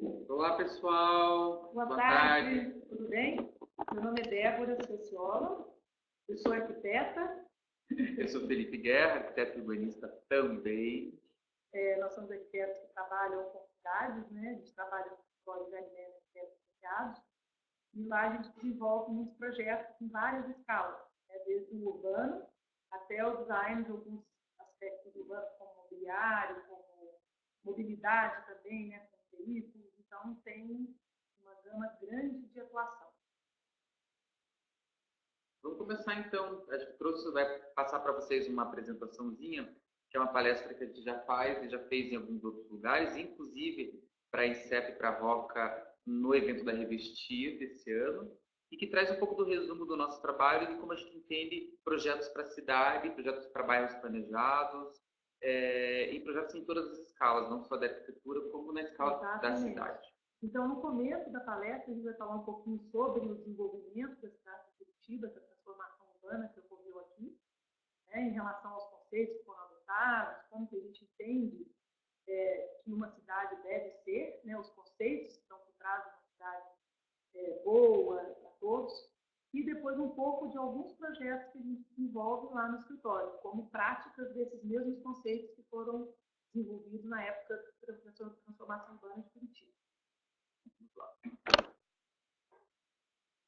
Olá, pessoal. Boa tarde. Tudo bem? Meu nome é Débora Sociola, eu sou arquiteta. Eu sou Felipe Guerra, arquiteto urbanista também. Nós somos arquitetos que trabalham com cidades, né? A gente trabalha com escolas de alimentos associados. E lá a gente desenvolve muitos projetos em várias escalas, né? Desde o urbano até o design de alguns aspectos urbanos, como mobiliário, como mobilidade também, né? Com veículos. Então, tem uma gama grande de atuação. Vamos começar então. Acho que vai passar para vocês uma apresentaçãozinha, que é uma palestra que a gente já faz e já fez em alguns outros lugares, inclusive para a INSEP e para a ROCA no evento da Revestir desse ano, e que traz um pouco do resumo do nosso trabalho e como a gente entende projetos para a cidade, projetos para bairros planejados, e projetos em todas as escalas, não só da arquitetura, como na escala da cidade. Então, no começo da palestra, a gente vai falar um pouquinho sobre o desenvolvimento da cidade de Curitiba, essa transformação urbana que ocorreu aqui, né, em relação aos conceitos que foram adotados, como que a gente entende que uma cidade deve ser, né, os conceitos que estão por trás de uma cidade boa para todos, e depois um pouco de alguns projetos que a gente desenvolve lá no escritório, como práticas desses mesmos conceitos que foram desenvolvidos na época da transformação urbana de Curitiba.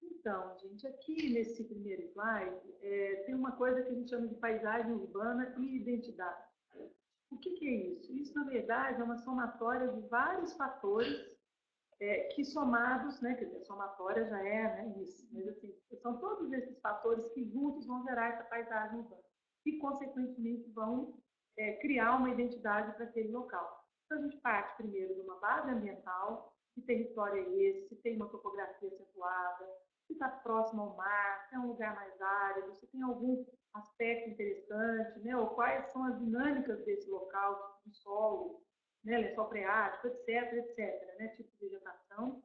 Então, gente, aqui nesse primeiro slide, tem uma coisa que a gente chama de paisagem urbana e identidade. O que é isso? Isso, na verdade, é uma somatória de vários fatores que somados, né, quer dizer, somatória já é, né, isso, mas assim, são todos esses fatores que juntos vão gerar essa paisagem urbana e, consequentemente, vão criar uma identidade para aquele local. Então, a gente parte primeiro de uma base ambiental, que território é esse, se tem uma topografia acentuada, se está próximo ao mar, se é um lugar mais árido, se tem algum aspecto interessante, né, ou quais são as dinâmicas desse local, tipo de solo, né, lençol freático, etc., né, tipo de vegetação.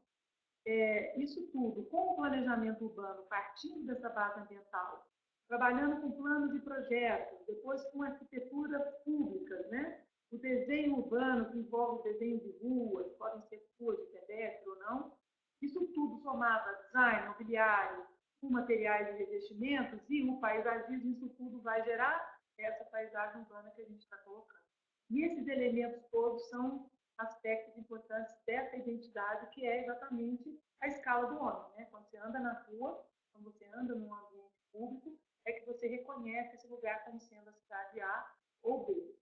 Isso tudo com o planejamento urbano, partindo dessa base ambiental, trabalhando com planos e projetos, depois com arquitetura pública, né? O desenho urbano, que envolve o desenho de ruas, podem ser ruas de pedestre ou não, isso tudo somado a design, mobiliário, com materiais de revestimentos e o paisagismo, isso tudo vai gerar essa paisagem urbana que a gente está colocando. E esses elementos todos são aspectos importantes dessa identidade, que é exatamente a escala do homem, né? Quando você anda na rua, quando você anda num ambiente público, é que você reconhece esse lugar como sendo a cidade A ou B.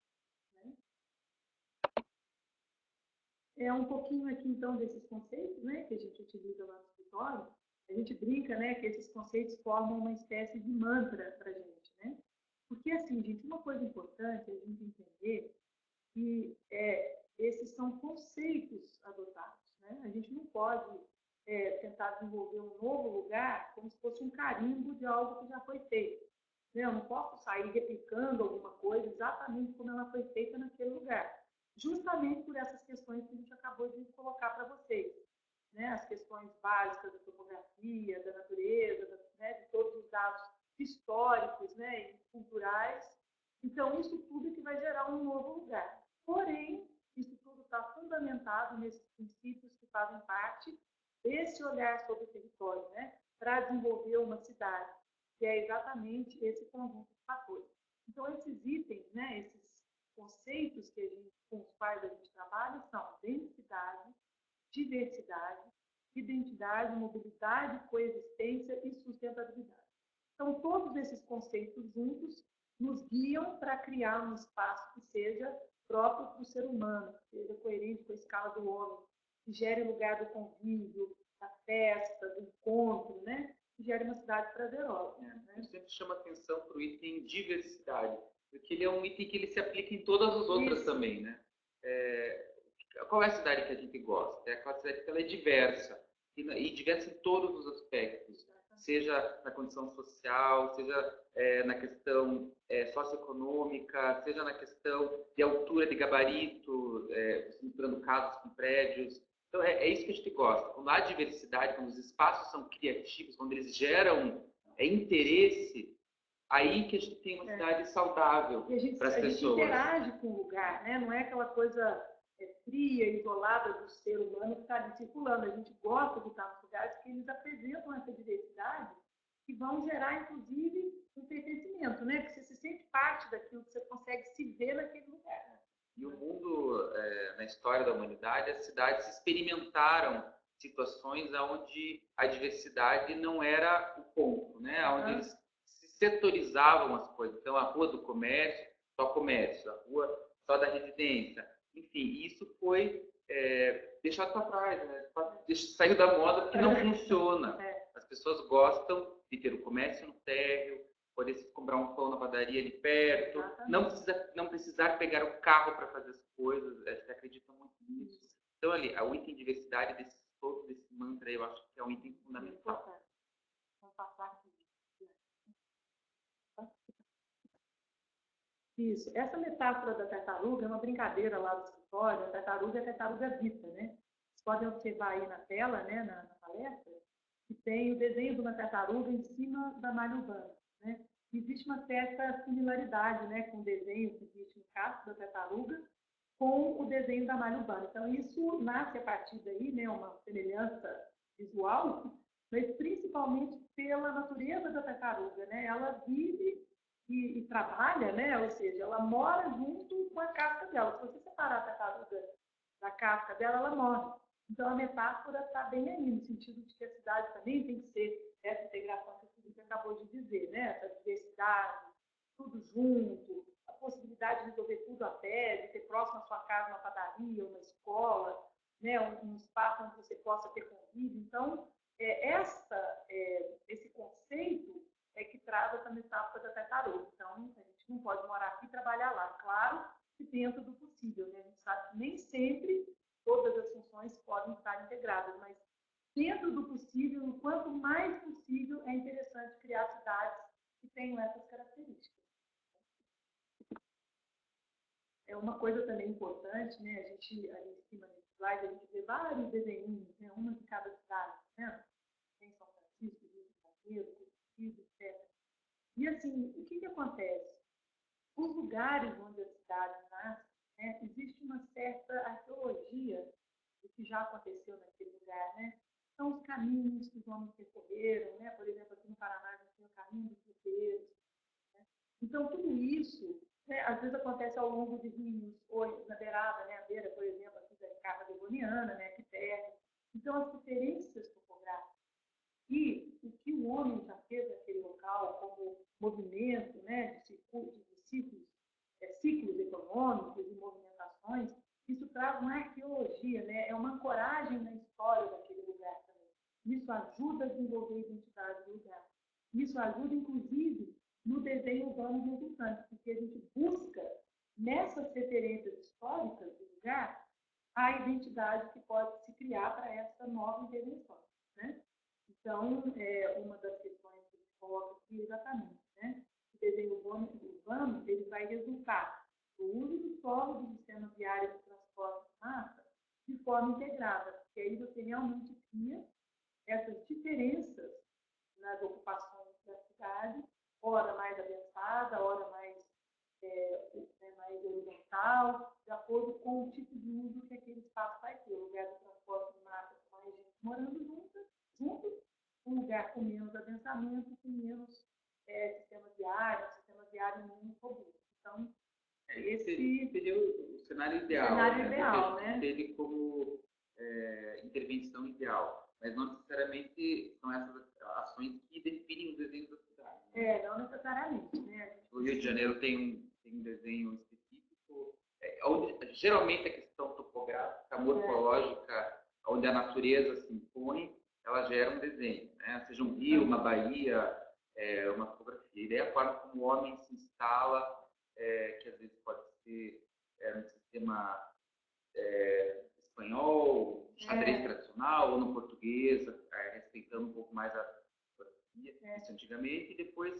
Né? Um pouquinho aqui, então, desses conceitos, né, que a gente utiliza lá no escritório. A gente brinca, né, que esses conceitos formam uma espécie de mantra para a gente, né? Porque, assim, gente, uma coisa importante é a gente entender que esses são conceitos adotados. Né? A gente não pode tentar desenvolver um novo lugar como se fosse um carimbo de algo que já foi feito. Né? Eu não posso sair replicando alguma coisa exatamente como ela foi feita naquele lugar. Justamente por essas questões que a gente acabou de colocar para vocês. Né? As questões básicas da topografia, da natureza, né? De todos os dados históricos, né? E culturais. Então, isso tudo é que vai gerar um novo lugar. Porém, isso tudo está fundamentado nesses princípios que fazem parte desse olhar sobre o território, né? Para desenvolver uma cidade, que é exatamente esse conjunto de fatores. Então, esses itens, né? Esses conceitos com os quais a gente trabalha são densidade, diversidade, identidade, mobilidade, coexistência e sustentabilidade. Então, todos esses conceitos juntos nos guiam para criar um espaço que seja próprio para o ser humano, que seja coerente com a escala do homem, que gere lugar do convívio, da festa, do encontro, né? Que gere uma cidade prazerosa. Né? Eu sempre chamo atenção para o item diversidade, porque ele é um item que ele se aplica em todas as outras também, né? Qual é a cidade que a gente gosta? É aquela cidade que ela é diversa, e diversa em todos os aspectos, seja na condição social, seja na questão socioeconômica, seja na questão de altura, de gabarito, misturando casas com prédios. Então, é isso que a gente gosta. Quando há diversidade, quando os espaços são criativos, quando eles geram interesse, aí que a gente tem uma cidade saudável para as pessoas. A gente interage com o lugar, né? Não é aquela coisa fria, isolada do ser humano que está ali circulando. A gente gosta de estar nos lugares que eles apresentam essa diversidade que vão gerar, inclusive, um pertencimento, né? Que você se sente parte daquilo, que você consegue se ver naquele lugar. Né? E o mundo, na história da humanidade, as cidades experimentaram situações onde a diversidade não era o ponto, né? Onde eles se setorizavam as coisas. Então, a rua do comércio, só comércio, a rua só da residência. Enfim, isso foi deixado para trás, né? Saiu da moda porque não funciona. As pessoas gostam de ter o comércio no térreo, poder comprar um pão na padaria ali perto, não precisar pegar o carro para fazer as coisas, eles acreditam muito nisso. Então, ali, o item diversidade desse mantra, eu acho que é um item fundamental. Vamos passar aqui. Isso. Essa metáfora da tartaruga é uma brincadeira lá do escritório. A tartaruga é a tartaruga vita, né? Vocês podem observar aí na tela, né, na palestra, que tem o desenho de uma tartaruga em cima da malha urbana, né? Existe uma certa similaridade, né, com o desenho que existe no caso da tartaruga com o desenho da malha urbana. Então, isso nasce a partir daí, né, uma semelhança visual, mas principalmente pela natureza da tartaruga, né? Ela vive e trabalha, né? Ou seja, ela mora junto com a casca dela. Se você separar a tartaruga da casca dela, ela morre. Então, a metáfora está bem aí, no sentido de que a cidade também tem que ser essa integração que o Felipe acabou de dizer, né? Essa diversidade, tudo junto, a possibilidade de resolver tudo a pé, de ter próximo à sua casa uma padaria, uma escola, né? Um espaço onde você possa ter convívio. Então, esse conceito é que traz essa metáfora da tartaruga. Então, a gente não pode morar aqui e trabalhar lá. Claro que dentro do possível, né? A gente sabe que nem sempre todas as funções podem estar integradas, mas dentro do possível, o quanto mais possível, é interessante criar cidades que tenham essas características. É uma coisa também importante, né? A gente, ali em cima desse slide, a gente vê vários desenhos, né? Uma de cada cidade, né? Tem São Francisco, Rio de Janeiro, Curitiba, etc. E assim, o que acontece? Os lugares onde a cidade nasce, né? Existe uma certa arqueologia do que já aconteceu naquele lugar, né? São os caminhos que os homens percorreram, né? Por exemplo, aqui no Paraná, a gente tem o caminho dos roteiros, né? Então, tudo isso, né, às vezes acontece ao longo de rios, ou na beirada, né? A beira, por exemplo, aqui da Escada Devoniana, né? Aqui perto. Então, as diferenças topográficas e o que o homem já fez naquele local como movimento, né? Ciclos econômicos e movimentações, isso traz uma arqueologia, né? É uma ancoragem na história daquele lugar também. Isso ajuda a desenvolver a identidade do lugar. Isso ajuda, inclusive, no desenho urbano resultante, porque a gente busca, nessas referências históricas do lugar, a identidade que pode se criar para essa nova intervenção, né? Então, uma das questões que a gente coloca aqui é exatamente, né? O desenho urbano ele vai resultar do uso do solo do sistema viário de transporte de massa de forma integrada, porque aí você realmente cria essas diferenças nas ocupações da cidade, hora mais adensada, hora mais horizontal, de acordo com o tipo de uso que aquele espaço vai ter. O lugar do transporte de massa com mais gente morando junto, um lugar com menos adensamento, com menos sistema viário menos robusto. Então, esse seria o cenário ideal. O cenário ideal, né? Ele como intervenção ideal, mas não necessariamente são essas ações que definem o desenho da cidade. Né? Não necessariamente, né? O Rio de Janeiro tem um desenho específico, onde geralmente a questão topográfica, morfológica, onde a natureza se impõe, ela gera um desenho, né? Seja um rio, uma baía, uma topografia. E daí a forma como o homem se instala, que às vezes pode ser no sistema espanhol, xadrez tradicional, ou no português, respeitando um pouco mais a topografia, isso antigamente, e depois,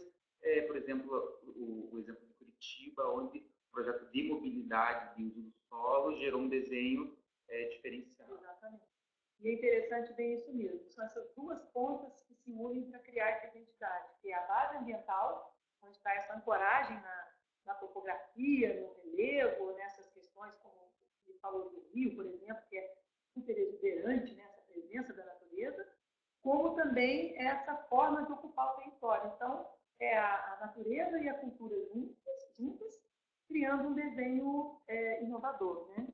por exemplo, o exemplo de Curitiba, onde o projeto de mobilidade de uso do solo gerou um desenho diferenciado. Exatamente. E é interessante bem isso mesmo. São essas duas pontas que se unem para criar essa identidade, que é a base ambiental, onde está essa ancoragem na topografia, no relevo, nessas questões, como o Felipe falou do rio, por exemplo, que é super exuberante, né, essa presença da natureza, como também essa forma de ocupar o território. Então, é a natureza e a cultura juntas criando um desenho inovador, né?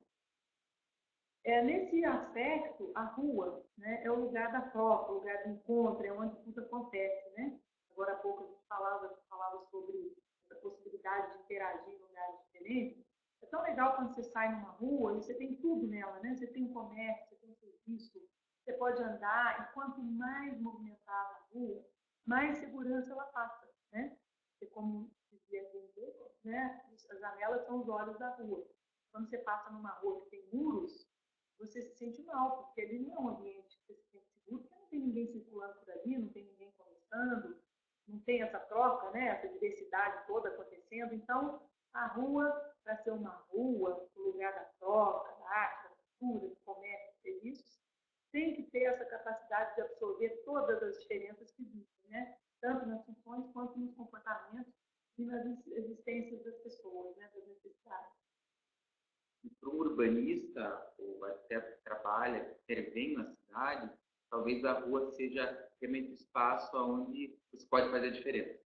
Nesse aspecto, a rua, né, é o lugar da troca, o lugar do encontro, é onde tudo acontece, né? Agora há pouco a gente falava sobre a possibilidade de interagir em lugares diferentes. É tão legal quando você sai numa rua e você tem tudo nela, né? Você tem um comércio, você tem um serviço, você pode andar, e quanto mais movimentada a rua, mais segurança ela passa, né? Porque, como dizia aqui um pouco, né? As janelas são os olhos da rua. Quando você passa numa rua que tem muros, você se sente mal, porque ali não é um ambiente que você se sente seguro, porque não tem ninguém circulando por ali, não tem ninguém conversando, não tem essa troca, né, essa diversidade toda acontecendo. Então, a rua, para ser uma rua, o lugar da troca, da arte, da cultura, do comércio, dos serviços, tem que ter essa capacidade de absorver todas as diferenças que existem, né, tanto nas funções quanto nos comportamentos e nas existências das pessoas, né, das necessidades. Para um urbanista, ou até que trabalha, que intervém na cidade, talvez a rua seja realmente o espaço onde você pode fazer a diferença.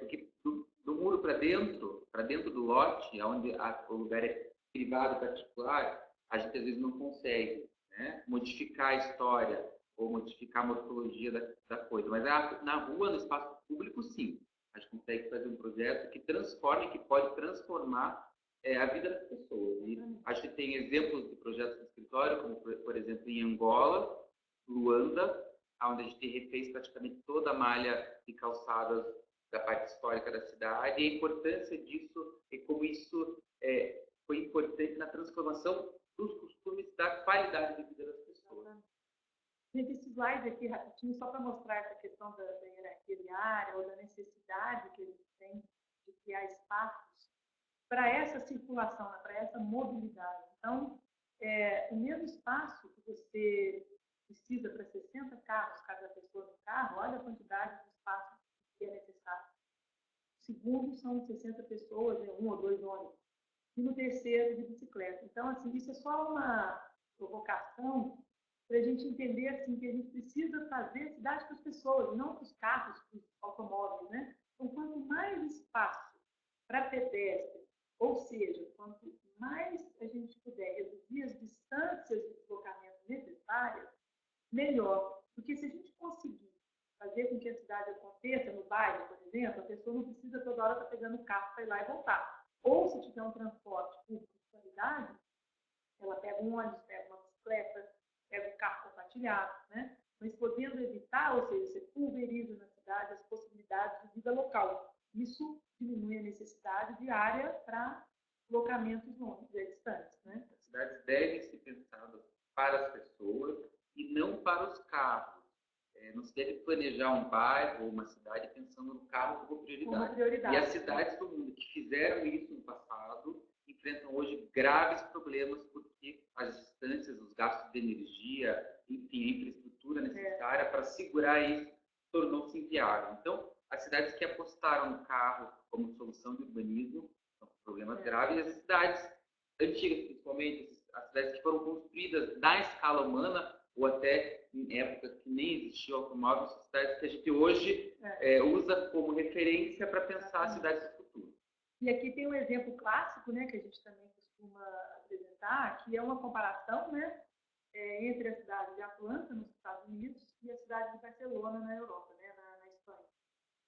Porque do muro para dentro do lote, onde o lugar é privado, particular, a gente às vezes não consegue, né, modificar a história ou modificar a morfologia da coisa. Mas na rua, no espaço público, sim. A gente consegue fazer um projeto que transforme, que pode transformar a vida das pessoas. E a gente tem exemplos de projetos no escritório, como, por exemplo, em Angola, Luanda, onde a gente refez praticamente toda a malha de calçadas da parte histórica da cidade, e a importância disso e como isso foi importante na transformação dos costumes, da qualidade de vida das pessoas. Gente, esse slide aqui rapidinho, só para mostrar essa questão da hierarquia diária ou da necessidade que a gente tem de criar espaços para essa circulação, né, para essa mobilidade. Então, o mesmo espaço que você precisa para 60 carros, cada pessoa no carro, olha a quantidade de espaço que é necessário. O segundo são 60 pessoas, um ou dois ônibus. E no terceiro, de bicicleta. Então, assim, isso é só uma provocação para a gente entender assim, que a gente precisa fazer a cidade para as pessoas, não para os carros, para os automóveis, né? Então, quanto mais espaço para pedestre, ou seja, quanto mais a gente puder reduzir as distâncias de deslocamento necessárias, melhor. Porque se a gente conseguir fazer com que a cidade aconteça no bairro, por exemplo, a pessoa não precisa toda hora estar pegando o carro para ir lá e voltar. Ou se tiver um transporte público de qualidade, ela pega um ônibus, pega uma bicicleta, pega um carro compartilhado, né? Mas podendo evitar, ou seja, você pulveriza na cidade as possibilidades de vida local. Isso diminui a necessidade de área para locamentos longos, distantes, né? As cidades devem ser pensadas para as pessoas e não para os carros. Não se deve planejar um bairro ou uma cidade pensando no carro como prioridade. E as cidades do mundo que fizeram isso no passado enfrentam hoje graves problemas porque as distâncias, os gastos de energia, enfim, a infraestrutura necessária para segurar isso tornou-se inviável. Então, as cidades que apostaram no carro como solução de urbanismo são problemas graves. E as cidades antigas, principalmente, as cidades que foram construídas na escala humana, ou até em épocas que nem existia automóvel, são cidades que a gente hoje usa como referência para pensar as cidades do futuro. E aqui tem um exemplo clássico, né, que a gente também costuma apresentar, que é uma comparação, né, entre a cidade de Atlanta, nos Estados Unidos, e a cidade de Barcelona, na Europa, né, na Espanha.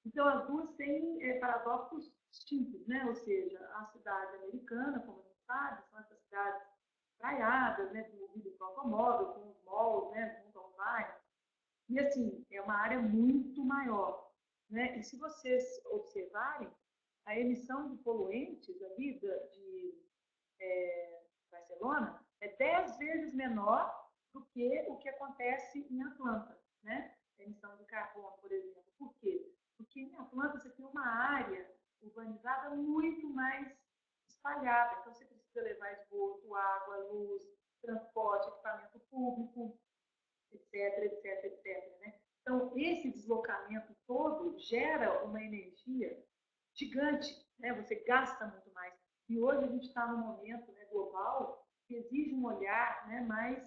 Então, as duas têm paradoxos distintos, né? Ou seja, a cidade americana, como a gente sabe, são essas cidades praiadas, né, desenvolvidas com automóvel, com os malls, né, junto ao mar. E, assim, é uma área muito maior, né? E se vocês observarem, a emissão de poluentes ali de Barcelona é 10 vezes menor do que o que acontece em Atlanta, né? A emissão de carbono, por exemplo. Por quê? Porque em Atlanta você tem uma área urbanizada muito mais espalhada. Então, você precisa levar esgoto, água, luz, transporte, equipamento público, etc, etc, etc. Né? Então, esse deslocamento todo gera uma energia gigante. Né? Você gasta muito mais. E hoje a gente está num momento, né, global que exige um olhar, né, mais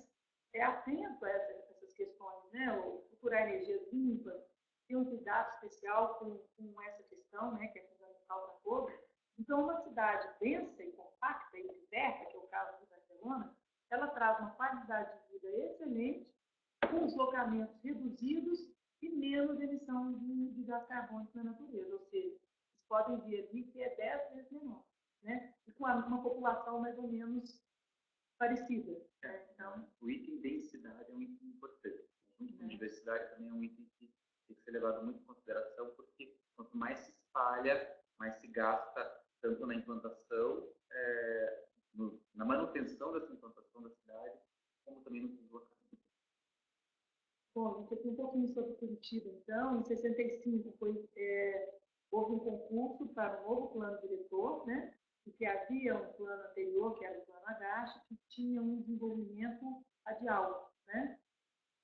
atento a essas questões, né, o procurar energias limpas, ter um cuidado especial com essa questão, né, que é fundamental para todos. Então, uma cidade densa e compacta e diversa, que é o caso de Barcelona, ela traz uma qualidade de vida excelente, com deslocamentos reduzidos e menos emissão de gás carbônico na natureza. Ou seja, vocês podem ver ali que é 10 vezes menor, né? E com uma população mais ou menos parecida. Então, o item densidade é um item importante. Junto com diversidade também é um item que tem que ser levado muito em consideração, porque quanto mais se espalha, mais se gasta, tanto na implantação, na manutenção dessa implantação da cidade, como também no deslocamento. Bom, vamos aqui um pouquinho sobre Curitiba, então. Em 65 houve um concurso para um novo plano diretor, né? Porque havia um plano anterior, que era o plano Agache, que tinha um desenvolvimento radial, né?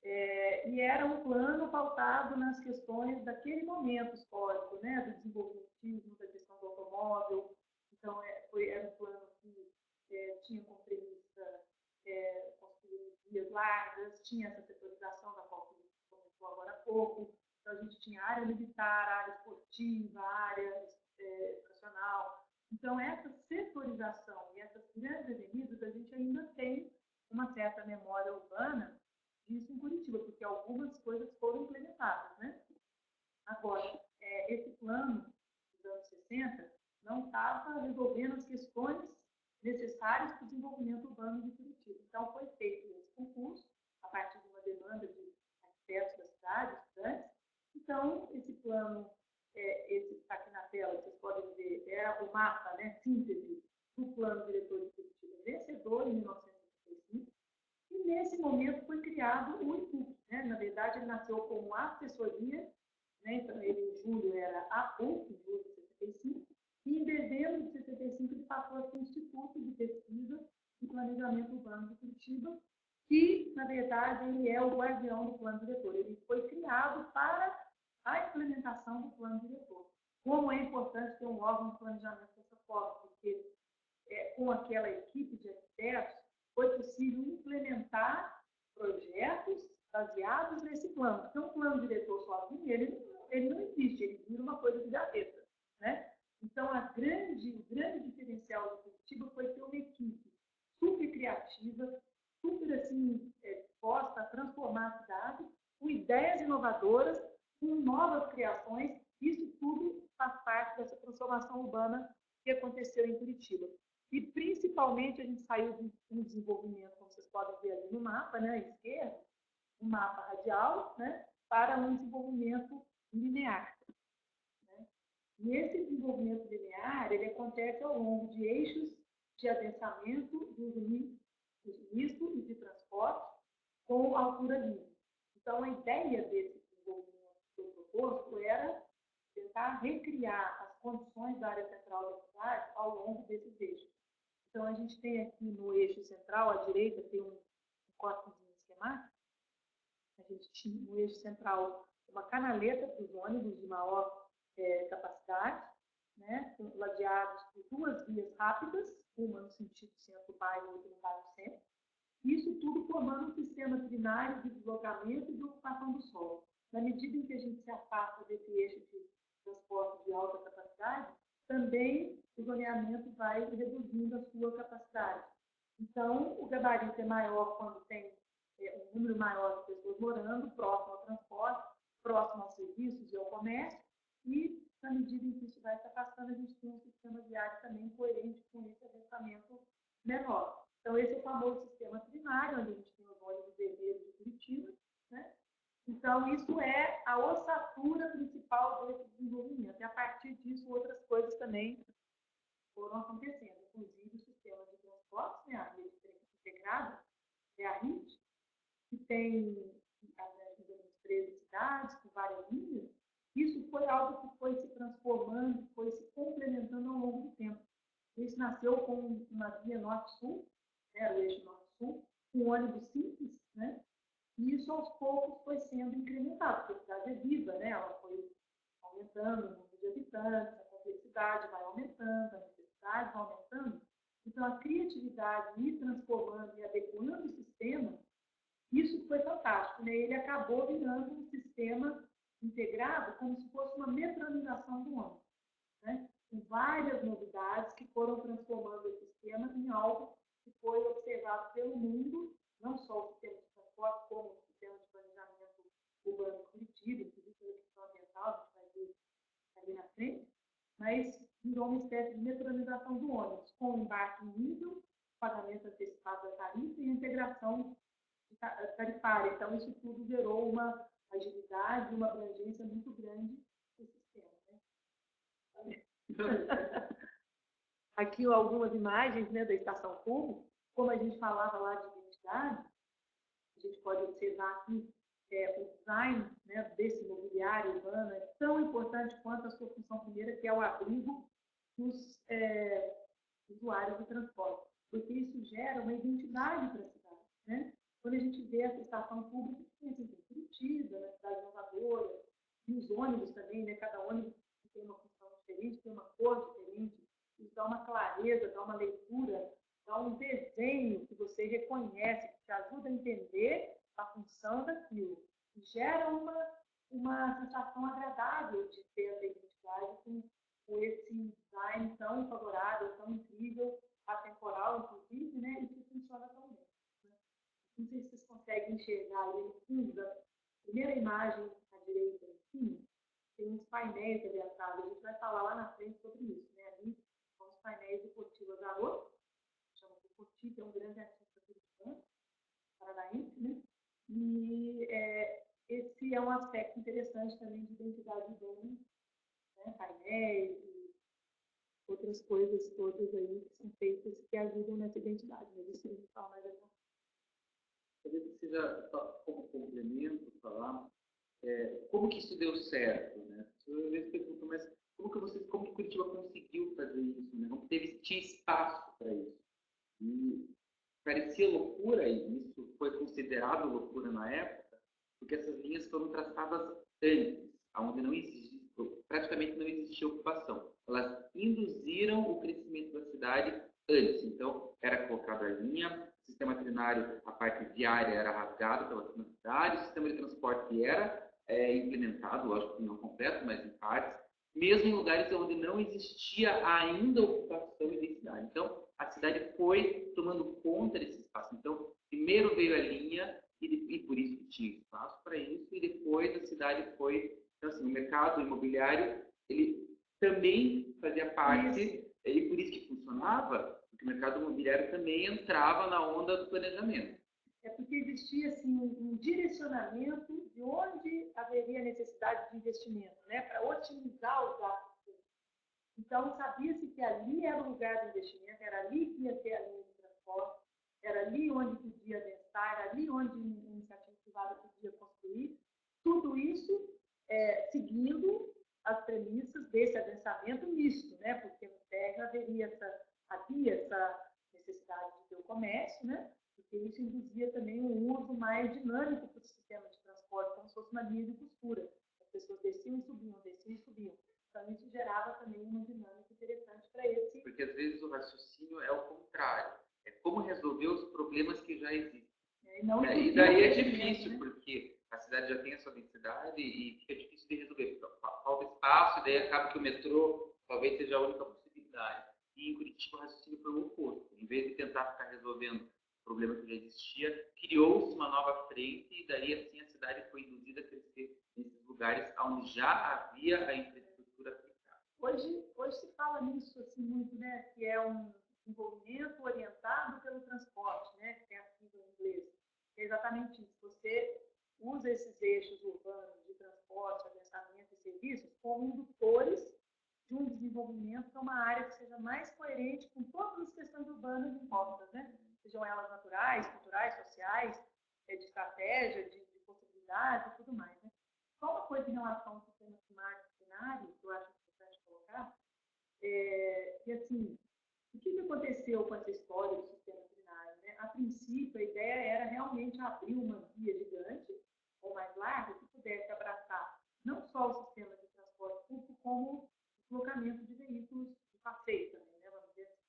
E era um plano pautado nas questões daquele momento histórico, né? Do desenvolvimentismo, da questão do automóvel. Então, era um plano que tinha como premissa construir vias largas, tinha essa setorização da qual você comentou agora há pouco. Então, a gente tinha área militar, área esportiva, área educacional. Então, essa setorização e essas grandes avenidas, a gente ainda tem uma certa memória urbana disso em Curitiba, porque algumas coisas foram implementadas, né? Agora, esse plano dos anos 60 não estava resolvendo as questões necessárias para o desenvolvimento urbano de Curitiba. Então, foi feito esse concurso, a partir de uma demanda de arquitetos da cidade, estudantes. Então, esse plano, esse que está aqui na tela, vocês podem ver, é o mapa, né, síntese do plano diretor de Curitiba vencedor, em 1965. E, nesse momento, foi criado o IPUC. Né? Na verdade, ele nasceu como assessoria, né? Então, ele, em julho, era a APUC, em julho de 65, e em dezembro de 65 ele passou a ser Instituto de Pesquisa e Planejamento Urbano de Curitiba, que, na verdade, ele é o guardião do plano diretor. Ele foi criado para a implementação do plano diretor. Como é importante ter um órgão de planejamento dessa forma, porque com aquela equipe de arquitetos foi possível implementar projetos baseados nesse plano. Porque um plano diretor sozinho, ele não existe, ele vira uma coisa de gaveta, né? Então, o grande diferencial do Curitiba foi ter uma equipe super criativa, super assim, disposta a transformar a cidade, com ideias inovadoras, com novas criações. Isso tudo faz parte dessa transformação urbana que aconteceu em Curitiba. E, principalmente, a gente saiu de um desenvolvimento, como vocês podem ver ali no mapa, né, à esquerda, um mapa radial, né, para um desenvolvimento linear. E esse desenvolvimento linear, ele acontece ao longo de eixos de adensamento de uso misto e de transporte com altura livre. Então, a ideia desse desenvolvimento que foi proposto era tentar recriar as condições da área central da cidade ao longo desses eixos. Então, a gente tem aqui no eixo central, à direita, tem um códigozinho esquemático. A gente tinha no eixo central uma canaleta para os ônibus de maior capacidade, né, ladeados por duas vias rápidas, uma no sentido centro-bairro e outra no bairro-centro. Isso tudo formando um sistema trinário de deslocamento e de ocupação do solo. Na medida em que a gente se afasta desse eixo de transporte de alta capacidade, também o zoneamento vai reduzindo a sua capacidade. Então, o gabarito é maior quando tem um número maior de pessoas morando, próximo ao transporte, próximo aos serviços e ao comércio, e, na medida em que isso vai se afastando, a gente tem um sistema viário também coerente com esse adensamento menor. Então, esse é o famoso sistema trinário, onde a gente tem os ônibus vermelhos de Curitiba, né? Então, isso é a ossatura principal desse desenvolvimento. E, a partir disso, outras coisas também foram acontecendo. Inclusive, o sistema de transportes, né? A rede integrada, é a RIT, que tem as 13 cidades, com várias linhas. Isso foi algo que foi se transformando, foi se complementando ao longo do tempo. Isso nasceu com uma via norte-sul, né, o eixo norte-sul, com ônibus simples, né? E isso, aos poucos, foi sendo incrementado, porque a cidade é viva, né? Ela foi aumentando o número de habitantes, a complexidade vai aumentando, a necessidade vai aumentando. E Então, a criatividade ir transformando e adequando o sistema, isso foi fantástico, né? Ele acabou virando um sistema integrado como se fosse uma metronização do homem, né? Com várias novidades que foram transformando esse sistema em algo que foi observado pelo mundo, não só o sistema de transporte, como o sistema de planejamento urbano de Curitiba, inclusive a questão ambiental, a gente vai ver ali na frente, mas virou uma espécie de metronização do ônibus, com o embarque nível, pagamento antecipado da tarifa e a integração tarifária. Então, isso tudo gerou uma agilidade, uma abrangência muito grande do sistema. Né? Aqui algumas imagens, né, da estação Cubo. Como a gente falava lá de identidade, a gente pode observar aqui o design, né, desse mobiliário urbano é tão importante quanto a sua função primeira, que é o abrigo dos usuários do transporte, porque isso gera uma identidade para a cidade. Né? Quando a gente vê essa estação pública, tem Curitiba, na cidade inovadora, e os ônibus também, né? Cada ônibus tem uma função diferente, tem uma cor diferente, isso dá uma clareza, dá uma leitura, dá um desenho que você reconhece, que te ajuda a entender a função daquilo. E gera uma sensação agradável de ter essa identidade com esse design tão favorável, tão incrível, atemporal, inclusive, né? E que funciona tão bem. Né? Não sei se vocês conseguem enxergar ali no fundo da primeira imagem à direita, em cima, tem uns painéis ali atrás. A gente vai falar lá na frente sobre isso. Né? Ali são os painéis do Portivo Azarot, chama de Portivo, é um grande artista curitibano, paranaense, né? E esse é um aspecto interessante também de identidade urbana, né? Painéis e outras coisas todas aí que são feitas que ajudam nessa identidade. Mas isso a gente fala mais adiante. Talvez você já, como complemento, falar como que isso deu certo, né? Eu às pergunto, mas como que Curitiba conseguiu fazer isso, né? Como tinha espaço para isso? E parecia loucura, e isso foi considerado loucura na época, porque essas linhas foram traçadas antes, onde não existia, praticamente não existia ocupação. Elas induziram o crescimento da cidade antes. Então, era colocada a linha, o sistema trinário, a parte viária era rasgada pela cidade, o sistema de transporte era implementado, lógico que não completo, mas em partes, mesmo em lugares onde não existia ainda ocupação e densidade. Então, a cidade foi tomando conta desse espaço. Então, primeiro veio a linha, e por isso que tinha espaço para isso, e depois a cidade foi... Então, assim, o mercado imobiliário, ele também fazia parte, e por isso que funcionava, porque o mercado imobiliário também entrava na onda do planejamento. É porque existia assim, um direcionamento de onde haveria necessidade de investimento, né, para otimizar os gastos. Então, sabia-se que ali era o lugar do investimento, era ali que ia ter a linha de transporte, era ali onde podia adensar, era ali onde a iniciativa privada podia construir. Tudo isso seguindo as premissas desse adensamento misto, né, porque no térreo havia essa necessidade de ter o comércio, né, porque isso induzia também um uso mais dinâmico para o sistema de transporte, como se fosse uma linha de costura. As pessoas desciam e subiam, desciam e subiam. Então, isso gerava também uma dinâmica interessante para esse... Porque, às vezes, o raciocínio é o contrário. É como resolver os problemas que já existem. E daí é difícil, né? Porque a cidade já tem a sua densidade e fica difícil de resolver. Falta espaço, e daí acaba que o metrô talvez seja a única possibilidade. E em Curitiba o raciocínio foi o oposto. Em vez de tentar ficar resolvendo problema que já existia, criou-se uma nova frente e daí assim a cidade foi induzida a crescer nesses lugares onde já havia a infraestrutura aplicada. Hoje se fala nisso assim muito, né, que é um desenvolvimento orientado pelo transporte, né, que tem a sigla em inglês. É exatamente isso. Você usa esses eixos urbanos de transporte, adensamento e serviços como indutores de um desenvolvimento para uma área que seja mais coerente com todas as questões urbanas impostas, né? Sejam elas naturais, culturais, sociais, de estratégia, de possibilidades e tudo mais. Né? Só uma coisa em relação ao sistema climático cenário, que eu acho importante colocar, que assim, o que aconteceu com essa história do sistema trinário? Né? A princípio, a ideia era realmente abrir uma via gigante, ou mais larga, que pudesse abraçar não só o sistema de transporte público, como o deslocamento de veículos de passeio também, né? Vamos dizer assim.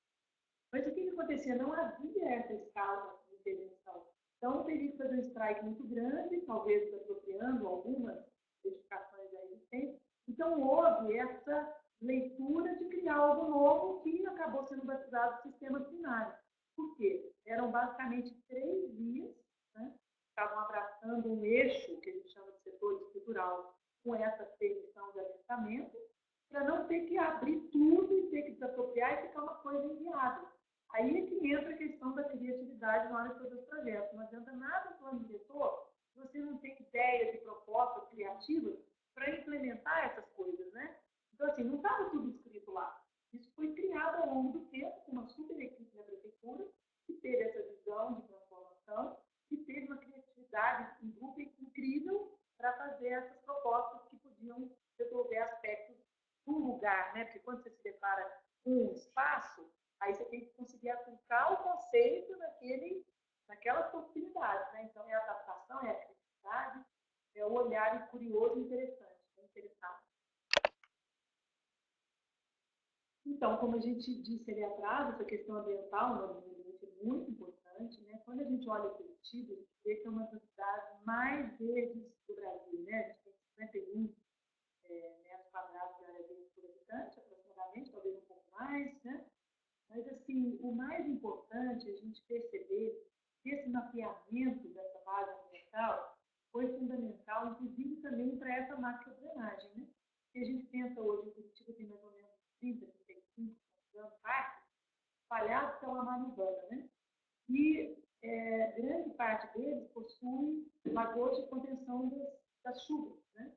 Mas o que aconteceu? sequência, não havia essa escala de intervenção. Então, teria que fazer um strike muito grande, talvez desapropriando algumas edificações já existentes. Então, houve essa leitura de criar algo novo que acabou sendo batizado de sistema binário. Por quê? Eram basicamente 3 vias, né? Estavam abraçando um eixo, que a gente chama de setor estrutural, com essa permissão de adensamento, para não ter que abrir tudo e ter que desapropriar e ficar uma coisa inviável. Aí é que entra a questão da criatividade na hora de fazer os projetos. Não adianta nada no plano diretor se você não tem ideias e propostas criativas para implementar essas coisas, né? Então, assim, não estava tudo escrito lá. Isso foi criado ao longo do tempo com uma super equipe da prefeitura que teve essa visão de transformação e teve uma criatividade em grupo incrível para fazer essas propostas que podiam resolver aspectos do lugar, né? Porque quando você se depara com um espaço, aí você tem que conseguir aplicar o conceito naquelas possibilidades, né? Então, é a adaptação, é a criatividade, é o olhar curioso e interessante, interessado. Então, como a gente disse ali atrás, essa questão ambiental no meio ambiente é muito importante, né? Quando a gente olha Curitiba, a gente vê que é uma das cidades mais verdes do Brasil, né? A gente tem 51 metros quadrados de área verde por habitante, aproximadamente, talvez um pouco mais, né? Mas, assim, o mais importante é a gente perceber que esse mapeamento dessa base ambiental foi fundamental, inclusive também para essa macrodrenagem, né? Se a gente pensa hoje, em Curitiba tem mais ou menos 30, 35 parques espalhados pela malha urbana, né? E grande parte deles possui lagoas de contenção das chuvas, né?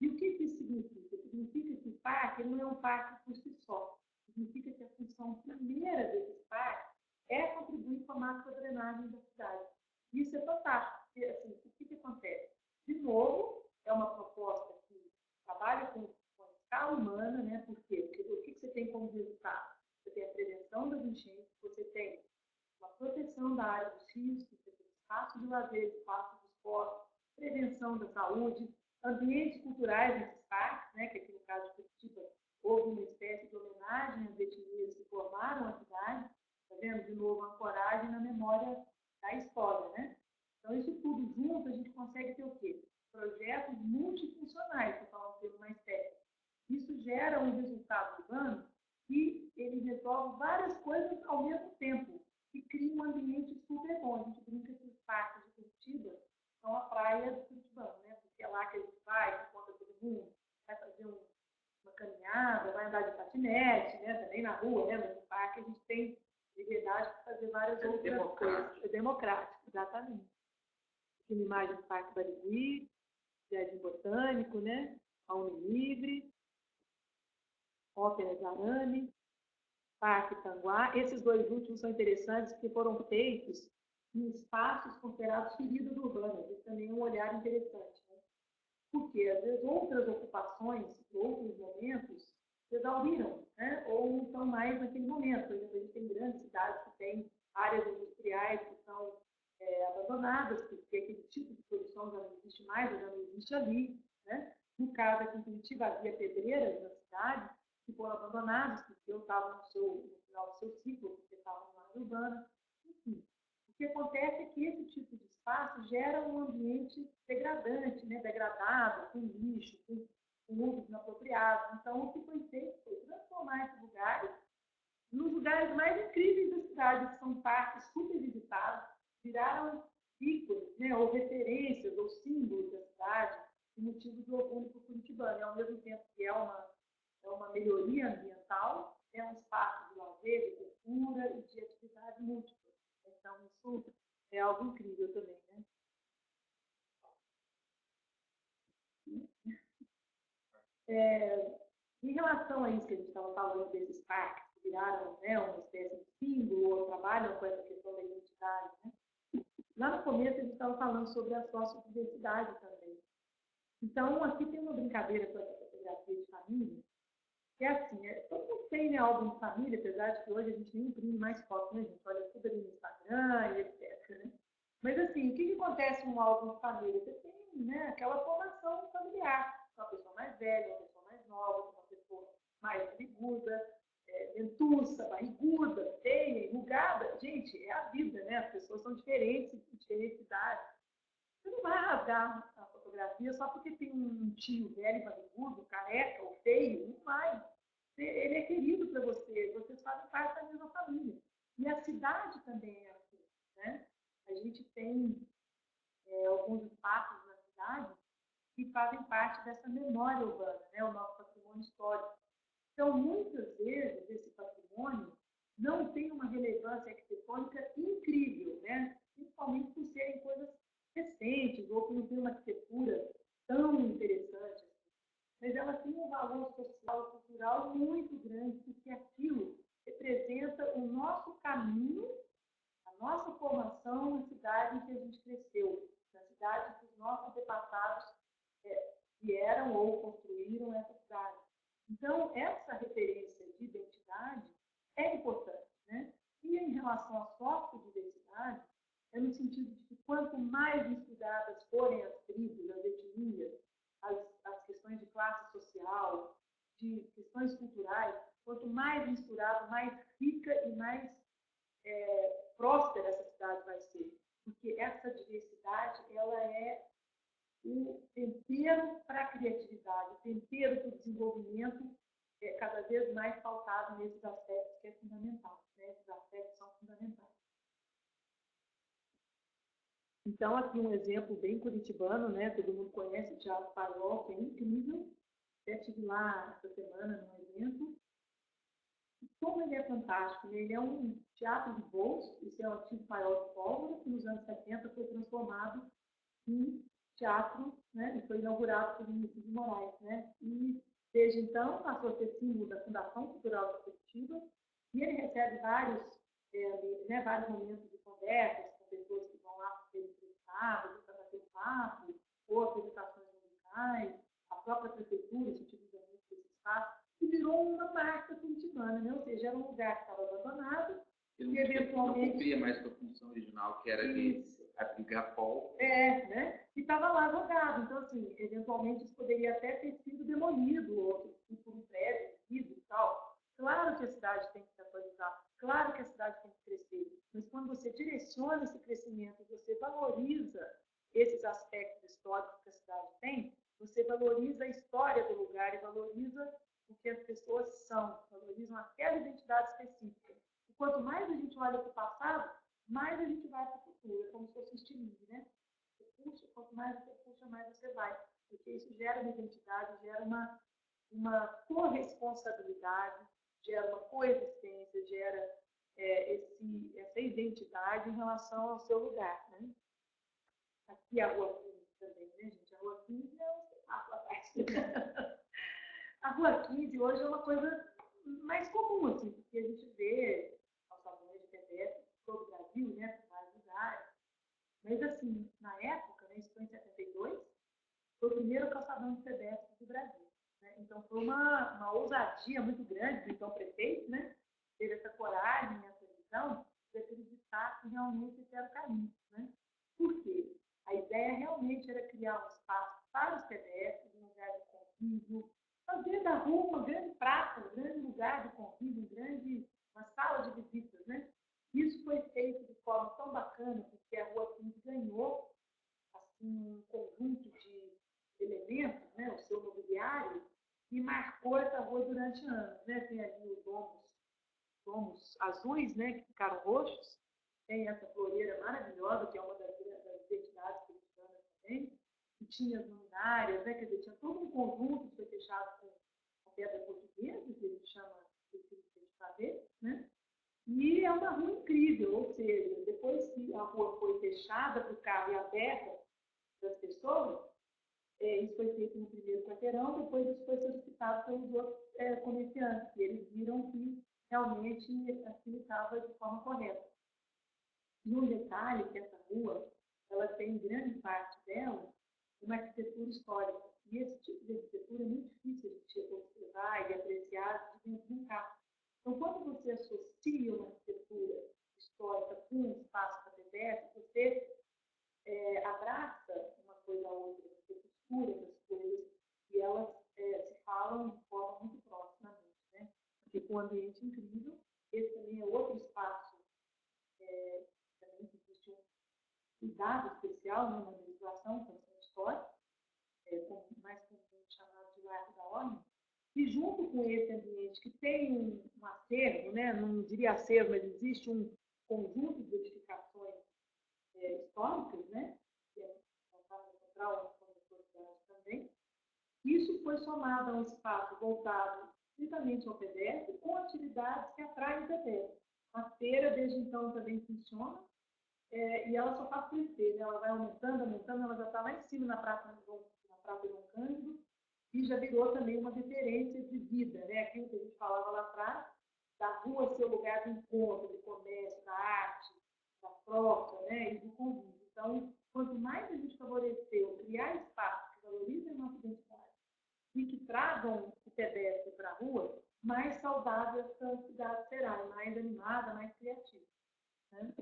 E o que isso significa? Significa que o parque não é um parque por si só. Significa que a função primeira desses parques é contribuir com a macrodrenagem da cidade. Isso é fantástico, porque assim, o que acontece? De novo, é uma proposta que trabalha com a escala humana, né? Por quê? Porque o que você tem como resultado? Você tem a prevenção das enchentes, você tem uma proteção da área dos rios, você tem espaço de lazer, espaço de esporte, prevenção da saúde, ambientes culturais nesses parques, né? Que aqui no caso de Curitiba houve uma espécie de homenagem às etnias que formaram a cidade, está vendo? De novo, ancoragem na memória da história, né? Então, isso tudo junto, a gente consegue ter o quê? Projetos multifuncionais, estou falando um termo mais técnico. Isso gera um resultado urbano que ele resolve várias coisas ao mesmo tempo e cria um ambiente super bom. A gente brinca que os parques de Curitiba são a praia do curitibano, né? Porque é lá que a gente vai, encontra todo mundo, vai fazer uma caminhada, vai andar de patinete, né? Também na rua, né? Mas no parque a gente tem liberdade para fazer várias outras coisas. É democrático, exatamente. Aqui uma imagem do Parque Barigui, Jardim Botânico, né? A Unilivre, Ópera de Arame, Parque Tanguá. Esses dois últimos são interessantes porque foram feitos em espaços considerados feridas urbanas. Isso também é um olhar interessante, né? Porque, às vezes, outras ocupações, outros momentos, exauriram, né? Ou não estão mais naquele momento. Por exemplo, a gente tem grandes cidades que têm áreas industriais que são abandonadas, porque aquele tipo de produção já não existe mais, já não existe ali, né? No caso aqui em Curitiba, havia pedreiras na cidade que foram abandonadas, porque eu estava no final do seu ciclo, porque estava numa área urbana, enfim. O que acontece é que esse tipo de espaço gera um ambiente degradante, né? Degradado, com lixo, com usos inapropriados. Então, o que foi feito foi transformar esses lugares nos lugares mais incríveis da cidade, que são parques super visitados, viraram ícones, né? Ou referências, ou símbolos da cidade, e motivo do orgulho para o curitibano. E, ao mesmo tempo que é uma melhoria ambiental, é um espaço de lazer, de cultura e de atividade múltipla. Então, isso é algo incrível também, né? Em relação a isso que a gente estava falando desses parques, que viraram, né, uma espécie de símbolo, ou trabalham com essa questão da identidade, né? Lá no começo a gente estava falando sobre a sociodiversidade também. Então, aqui tem uma brincadeira com essa fotografia de família, que é assim, todo mundo tem, né, álbum de família, apesar de que hoje a gente nem imprime mais fotos, né, gente? Olha tudo ali no Instagram e etc, né? Mas, assim, o que acontece num álbum de família? Você tem, né, aquela formação familiar. Uma pessoa mais velha, uma pessoa mais nova, uma pessoa mais barriguda, dentuça, barriguda, feia, enrugada. Gente, são diferentes, em diferentes cidades. Você não vai rasgar a fotografia só porque tem um tio velho, barrigudo, careca ou feio. Não vai. Ele é querido para você. Vocês fazem parte da mesma família. E a cidade também é assim, né? A gente tem alguns espaços na cidade que fazem parte dessa memória urbana, né? O nosso patrimônio histórico. Então, muitas vezes, esse patrimônio não tem uma relevância arquitetônica incrível, né? Principalmente por serem coisas recentes ou por não ter uma arquitetura tão interessante. Mas ela tem um valor social e cultural muito grande, porque aquilo representa o nosso caminho, a nossa formação na cidade em que a gente cresceu, na cidade que os nossos antepassados vieram ou construíram essa cidade. Então, essa referência de identidade é importante, né? E em relação à sociodiversidade, é no sentido de que quanto mais estudadas forem as tribos, as etnias, as questões de classe social, de questões culturais, quanto mais misturado, mais rica e mais próspera essa cidade vai ser. Porque essa diversidade, ela é o tempero para a criatividade, o tempero para o desenvolvimento cada vez mais pautado nesses aspectos que é fundamental, né? Esses aspectos são fundamentais. Então, aqui um exemplo bem curitibano, né? Todo mundo conhece o Teatro Paiol, que é incrível. Eu estive lá essa semana num evento. Como ele é fantástico, né? Ele é um teatro de bolso, isso é o antigo Paiol de Pólvora, que nos anos 70 foi transformado em teatro, né? E foi inaugurado por Vinícius de Moraes, né? E desde então passou a ser símbolo da Fundação Cultural da Curitiba, e ele recebe vários momentos de conversas com pessoas que vão lá ser entrevistadas, para bater um papo, ou apresentações musicais, a própria prefeitura se utiliza muito desse espaço, e virou uma marca curitibana, né? Ou seja, era um lugar que estava abandonado, e eventualmente não cumpria mais com a função original, que era de abrigar pó. Né? E estava lá jogado. Então, assim, eventualmente isso poderia até ter sido demolido, ou por um prédio, vidro e tal. Claro que a cidade tem que se atualizar, claro que a cidade tem que crescer, mas quando você direciona esse crescimento, você valoriza esses aspectos históricos que a cidade tem, você valoriza a história do lugar e valoriza o que as pessoas são, valorizam aquela identidade específica. E quanto mais a gente olha para o passado, mais a gente vai para o futuro. É como se fosse um estilingue, né? Você puxa, quanto mais você puxa, mais você vai. Porque isso gera uma identidade, gera uma corresponsabilidade, gera uma coexistência, gera essa identidade em relação ao seu lugar, né? Aqui a Rua 15 também, né, gente? A Rua 15 é um espetáculo à parte. A Rua 15 hoje é uma coisa mais comum, assim, porque a gente vê calçadões de pedestre todo o Brasil, né, por vários lugares. Mas, assim, na época, né, isso foi em 72, foi o primeiro calçadão de pedestre do Brasil. Né? Então, foi uma ousadia muito grande do então prefeito, né, ter essa coragem, essa visão, de acreditar que realmente esse era o caminho. Né? Por quê? A ideia realmente era criar um espaço para os pedestres, um lugar de convívio, fazer da rua uma grande praça, um grande lugar de convívio, uma sala de visitas, né? Isso foi feito de forma tão bacana, porque a Rua 15 ganhou assim, um conjunto de elementos, né, o seu mobiliário, e marcou essa rua durante anos. Né? Tem ali os domos azuis, né, que ficaram roxos, tem essa floreira maravilhosa, que é uma das identidades cristãs também, e tinha as luminárias, né, quer dizer, tinha todo um conjunto que foi fechado com pedra portuguesa, que a gente chama de fazer, né? E é uma rua incrível, ou seja, depois que a rua foi fechada para o carro e aberta para as pessoas, isso foi feito no primeiro quarteirão, depois isso foi solicitado pelos outros comerciantes, e eles viram que realmente aquilo estava de forma correta. E um detalhe que essa rua, ela tem grande parte dela uma arquitetura histórica. E esse tipo de arquitetura é muito difícil de gente observar e apreciar de dentro de um carro. Então, quando você associa uma arquitetura histórica com um espaço para pedestre, você abraça uma coisa a outra, você costura essas coisas e elas se falam de forma muito proximamente. Né? Fica um ambiente incrível. Esse também é outro espaço, também que existe um cuidado especial, né, na legislação, condição histórica, mais comumente chamado de Largo da Ordem, e junto com esse ambiente que tem um acervo, né, não diria acervo, mas existe um conjunto de edificações históricas, né, que é a Casa Central, também. Isso foi somado a um espaço voltado estritamente ao pedestre, com atividades que atraem o pedestre. A feira, desde então, também funciona, e ela só faz crescer, né? Ela vai aumentando, aumentando, ela já está lá em cima na Praça Dom Cândido, e já virou também uma referência de vida, né? Aquilo que a gente falava lá atrás, da rua ser o lugar do encontro, do comércio, da arte, da troca, né? E do convívio. Então, quanto mais a gente favoreceu criar espaços que valorizem a nossa identidade e que tragam o pedestre para a rua, mais saudável essa cidade será, mais animada, mais criativa. Né?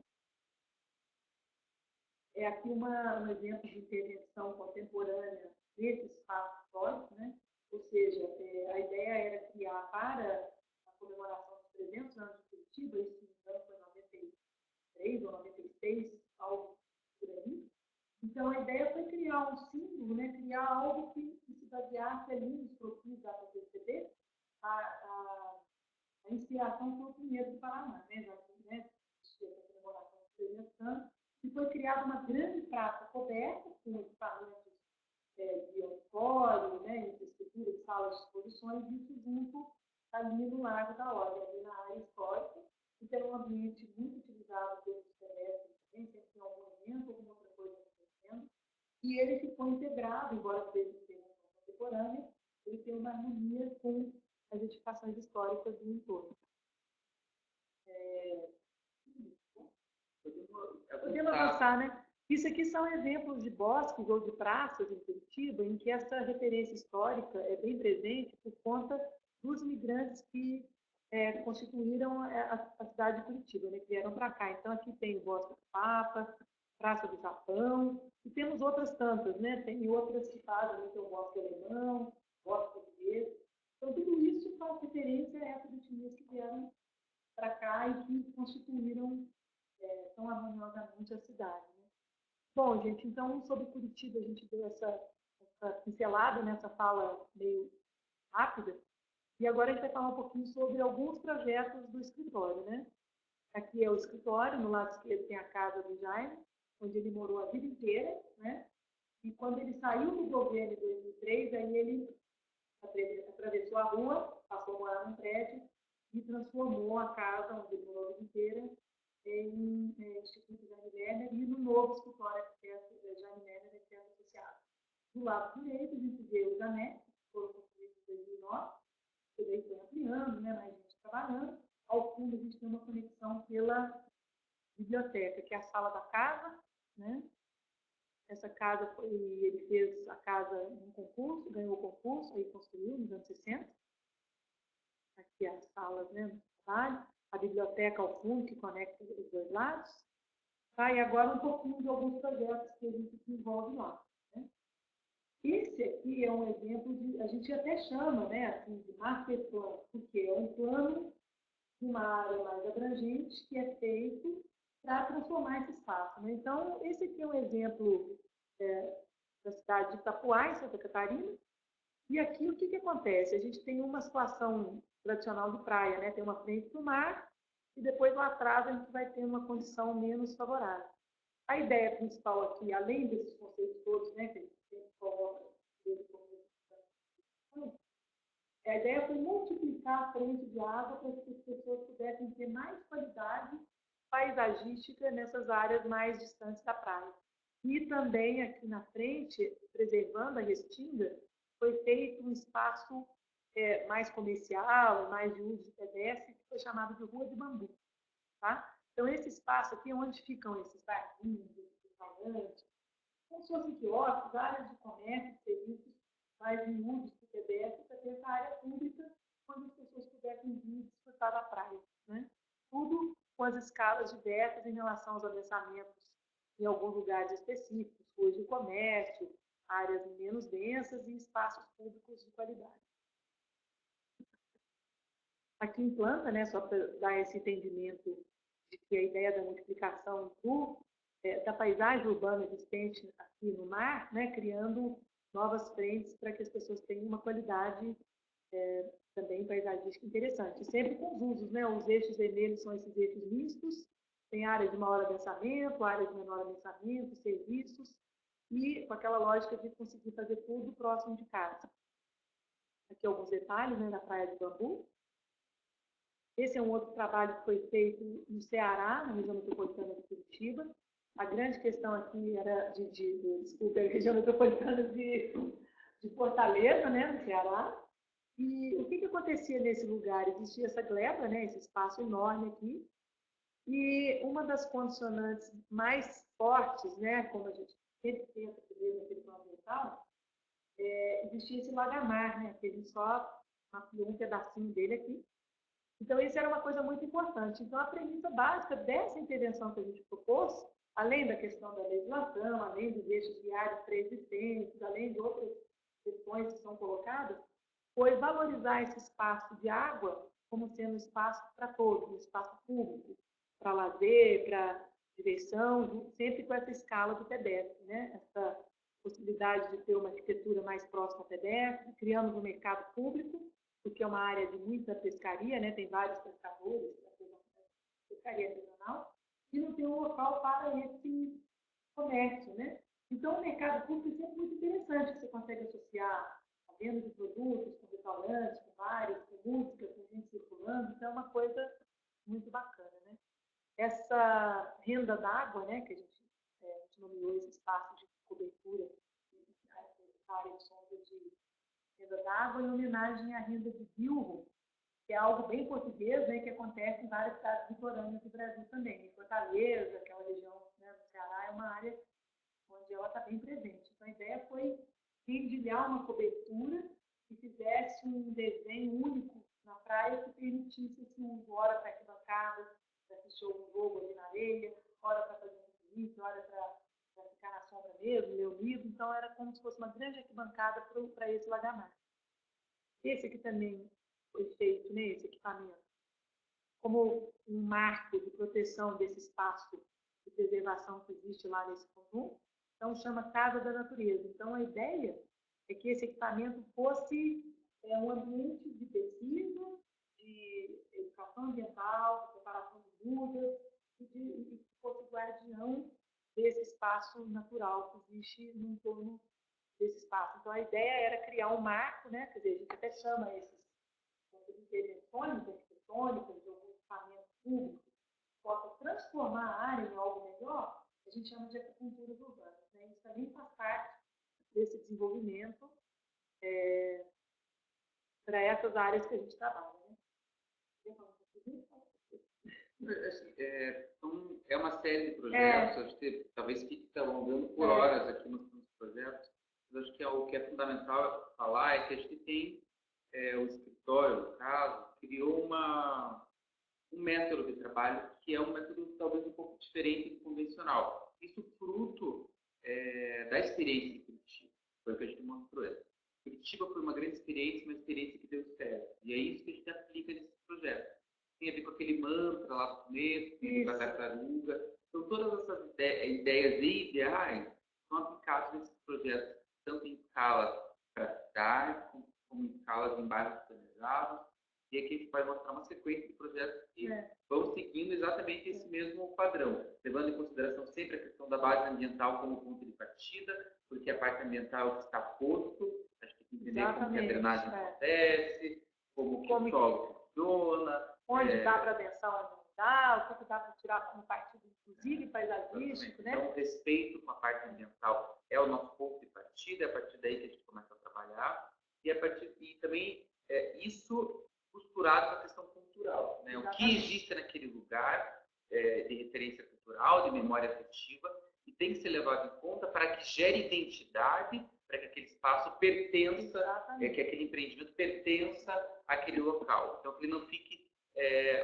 É aqui um exemplo de intervenção contemporânea desse espaço histórico, né? Ou seja, a ideia era criar para a comemoração dos 300 anos de Curitiba, isso não foi em 93 ou 96, algo por aí. Então, a ideia foi criar um símbolo, né? Criar algo que se baseasse ali nos profis da PCCB. A inspiração foi o Pinheiro do Paraná, né? Já que, né, a comemoração dos 300 anos, e foi criada uma grande praça coberta com equipamentos de auditório, né, infraestrutura de salas de exposições, isso junto ali no Largo da Ordem, ali na área histórica, e tem um ambiente muito utilizado pelos pedestres, sempre tem algum evento, alguma outra coisa acontecendo, e ele ficou integrado, embora seja uma intervenção contemporânea, ele tem uma harmonia com as edificações históricas do entorno. Podemos avançar, né? Isso aqui são exemplos de bosques ou de praças em Curitiba, em que essa referência histórica é bem presente por conta dos imigrantes que constituíram a cidade de Curitiba, né? Que vieram para cá. Então, aqui tem o Bosque do Papa, Praça do Japão, e temos outras tantas, né? Tem outras que fazem, tem o Bosque Alemão, Bosque Português. Então, tudo isso faz referência a essas etnias que vieram para cá e que constituíram tão harmoniosamente a cidade. Né? Bom, gente, então, sobre Curitiba, a gente deu essa pincelada, nessa fala meio rápida, e agora a gente vai falar um pouquinho sobre alguns projetos do escritório. Né? Aqui é o escritório, no lado esquerdo tem a casa do Jaime, onde ele morou a vida inteira, né? E quando ele saiu do governo em 2003, aí ele atravessou a rua, passou a morar num prédio e transformou a casa onde ele morou a vida inteira em Instituto Jaime Lerner e no novo escritório arquiteto Jaime Lerner, arquiteto associado. Do lado direito, a gente vê os anexos, que foram construídos em 2009, que daí foi ampliando, né, mais gente trabalhando. Ao fundo, a gente tem uma conexão pela biblioteca, que é a sala da casa, né? Essa casa, ele fez a casa num concurso, ganhou o concurso, aí construiu nos anos 60. Aqui as salas, né, do trabalho. A biblioteca ao fundo, que conecta os dois lados. Tá? E agora um pouquinho de alguns projetos que a gente desenvolve lá. Né? Esse aqui é um exemplo de, a gente até chama, né, assim, de master plan, porque é um plano de uma área mais abrangente que é feito para transformar esse espaço. Né? Então, esse aqui é um exemplo da cidade de Itapuá, em Santa Catarina. E aqui o que acontece? A gente tem uma situação tradicional de praia, né? Tem uma frente do mar e depois lá atrás a gente vai ter uma condição menos favorável. A ideia principal aqui, além desses conceitos todos, né, que a gente sempre coloca desde o começo, a ideia foi multiplicar a frente de água para que as pessoas pudessem ter mais qualidade paisagística nessas áreas mais distantes da praia. E também aqui na frente, preservando a restinga, foi feito um espaço mais comercial, mais de uso de pedestre, que foi chamado de Rua de Bambu. Tá? Então, esse espaço aqui é onde ficam esses barzinhos, esses restaurantes, como se fossem quiosques, áreas de comércio, serviços, mais de uso de pedestre, para ter essa área pública, onde as pessoas pudessem vir desfrutar da praia. Né? Tudo com as escalas diversas em relação aos adensamentos em alguns lugares específicos, ruas de comércio, áreas menos densas e espaços públicos de qualidade. Aqui em planta, né, só para dar esse entendimento de que a ideia da multiplicação do da paisagem urbana existente aqui no mar, né, criando novas frentes para que as pessoas tenham uma qualidade também paisagística interessante. Sempre com os usos, né? Os eixos vermelhos são esses eixos mistos, tem área de maior adensamento, área de menor adensamento, serviços, e com aquela lógica de conseguir fazer tudo próximo de casa. Aqui alguns detalhes, né, na Praia de Bambu. Esse é um outro trabalho que foi feito no Ceará, na região metropolitana de Curitiba. A grande questão aqui era desculpa, a região metropolitana de Fortaleza, né, no Ceará. E o que acontecia nesse lugar? Existia essa gleba, né, esse espaço enorme aqui, e uma das condicionantes mais fortes, né, como a gente sempre tenta primeiro na questão ambiental, existia esse lagamar, né, que a gente só mapeou um pedacinho dele aqui. Então, isso era uma coisa muito importante. Então, a premissa básica dessa intervenção que a gente propôs, além da questão da legislação, além dos eixos viários pré-existentes, além de outras questões que são colocadas, foi valorizar esse espaço de água como sendo um espaço para todos, um espaço público, para lazer, para diversão, sempre com essa escala do pedestre, né? Essa possibilidade de ter uma arquitetura mais próxima ao pedestre, criamos um mercado público, porque é uma área de muita pescaria, né? Tem vários pescadores, pescaria artesanal, e não tem um local para esse comércio, né? Então, o mercado público é sempre muito interessante, que você consegue associar a venda de produtos com restaurantes, com bares, com música, com gente circulando, então é uma coisa muito bacana, né? Essa renda d'água, né, que a gente nomeou esse espaço de cobertura, área de sombra de renda d'água, em homenagem à renda de bilro, que é algo bem português, né, que acontece em várias cidades litorâneas do Brasil também. Em Fortaleza, aquela região, né, do Ceará, é uma área onde ela está bem presente. Então, a ideia foi rendilhar uma cobertura que fizesse um desenho único na praia que permitisse esse uso, hora para arquibancada, para assistir um jogo ali na areia, hora para fazer um piquenique, hora para ficar na sombra mesmo, ler o livro. Então, era como se fosse uma grande arquibancada para esse lagamar. Esse aqui também foi feito, né, esse equipamento, como um marco de proteção desse espaço de preservação que existe lá nesse conjunto. Então, chama Casa da Natureza. Então, a ideia é que esse equipamento fosse um ambiente de pesquisa, de educação ambiental, de preparação de mudas, e que fosse guardião desse espaço natural que existe no entorno desse espaço. Então, a ideia era criar um marco, né? Quer dizer, a gente até chama essas intervenções arquitetônicas de algum equipamento público que possa transformar a área em algo melhor, a gente chama de acupunturas urbanas. Né? Isso também faz parte desse desenvolvimento para essas áreas que a gente trabalha. Né? Assim, é uma série de projetos, acho que talvez fique alongando por horas aqui nos projetos, mas acho que o que é fundamental falar é que a gente tem o escritório, no caso, criou um método de trabalho que é um método talvez um pouco diferente do convencional. Isso fruto da experiência de Curitiba, foi o que a gente mostrou. Curitiba foi uma grande experiência, uma experiência que deu certo. E é isso que a gente aplica nesse projeto. Tem a ver com aquele mantra lá do começo, tem a ver com a tartaruga. Então, todas essas ideias e ideais são aplicados nesses projetos, tanto em escala para cidade, como em escalas em bairros planejados. E aqui a gente vai mostrar uma sequência de projetos que vão seguindo exatamente esse mesmo padrão, levando em consideração sempre a questão da base ambiental como ponto de partida, porque a parte ambiental está posto, a gente tem que entender como que a drenagem acontece, como que o solo funciona. Onde dá para adensar, onde não dá, o que dá para tirar como partido, inclusive paisagístico, né? Então, o respeito com a parte ambiental é o nosso ponto de partida, é a partir daí que a gente começa a trabalhar, e também isso costurado com a questão cultural, né? O que existe naquele lugar de referência cultural, de memória afetiva, e tem que ser levado em conta para que gere identidade, para que aquele espaço pertença, que aquele empreendimento pertença àquele local. Então, que ele não fique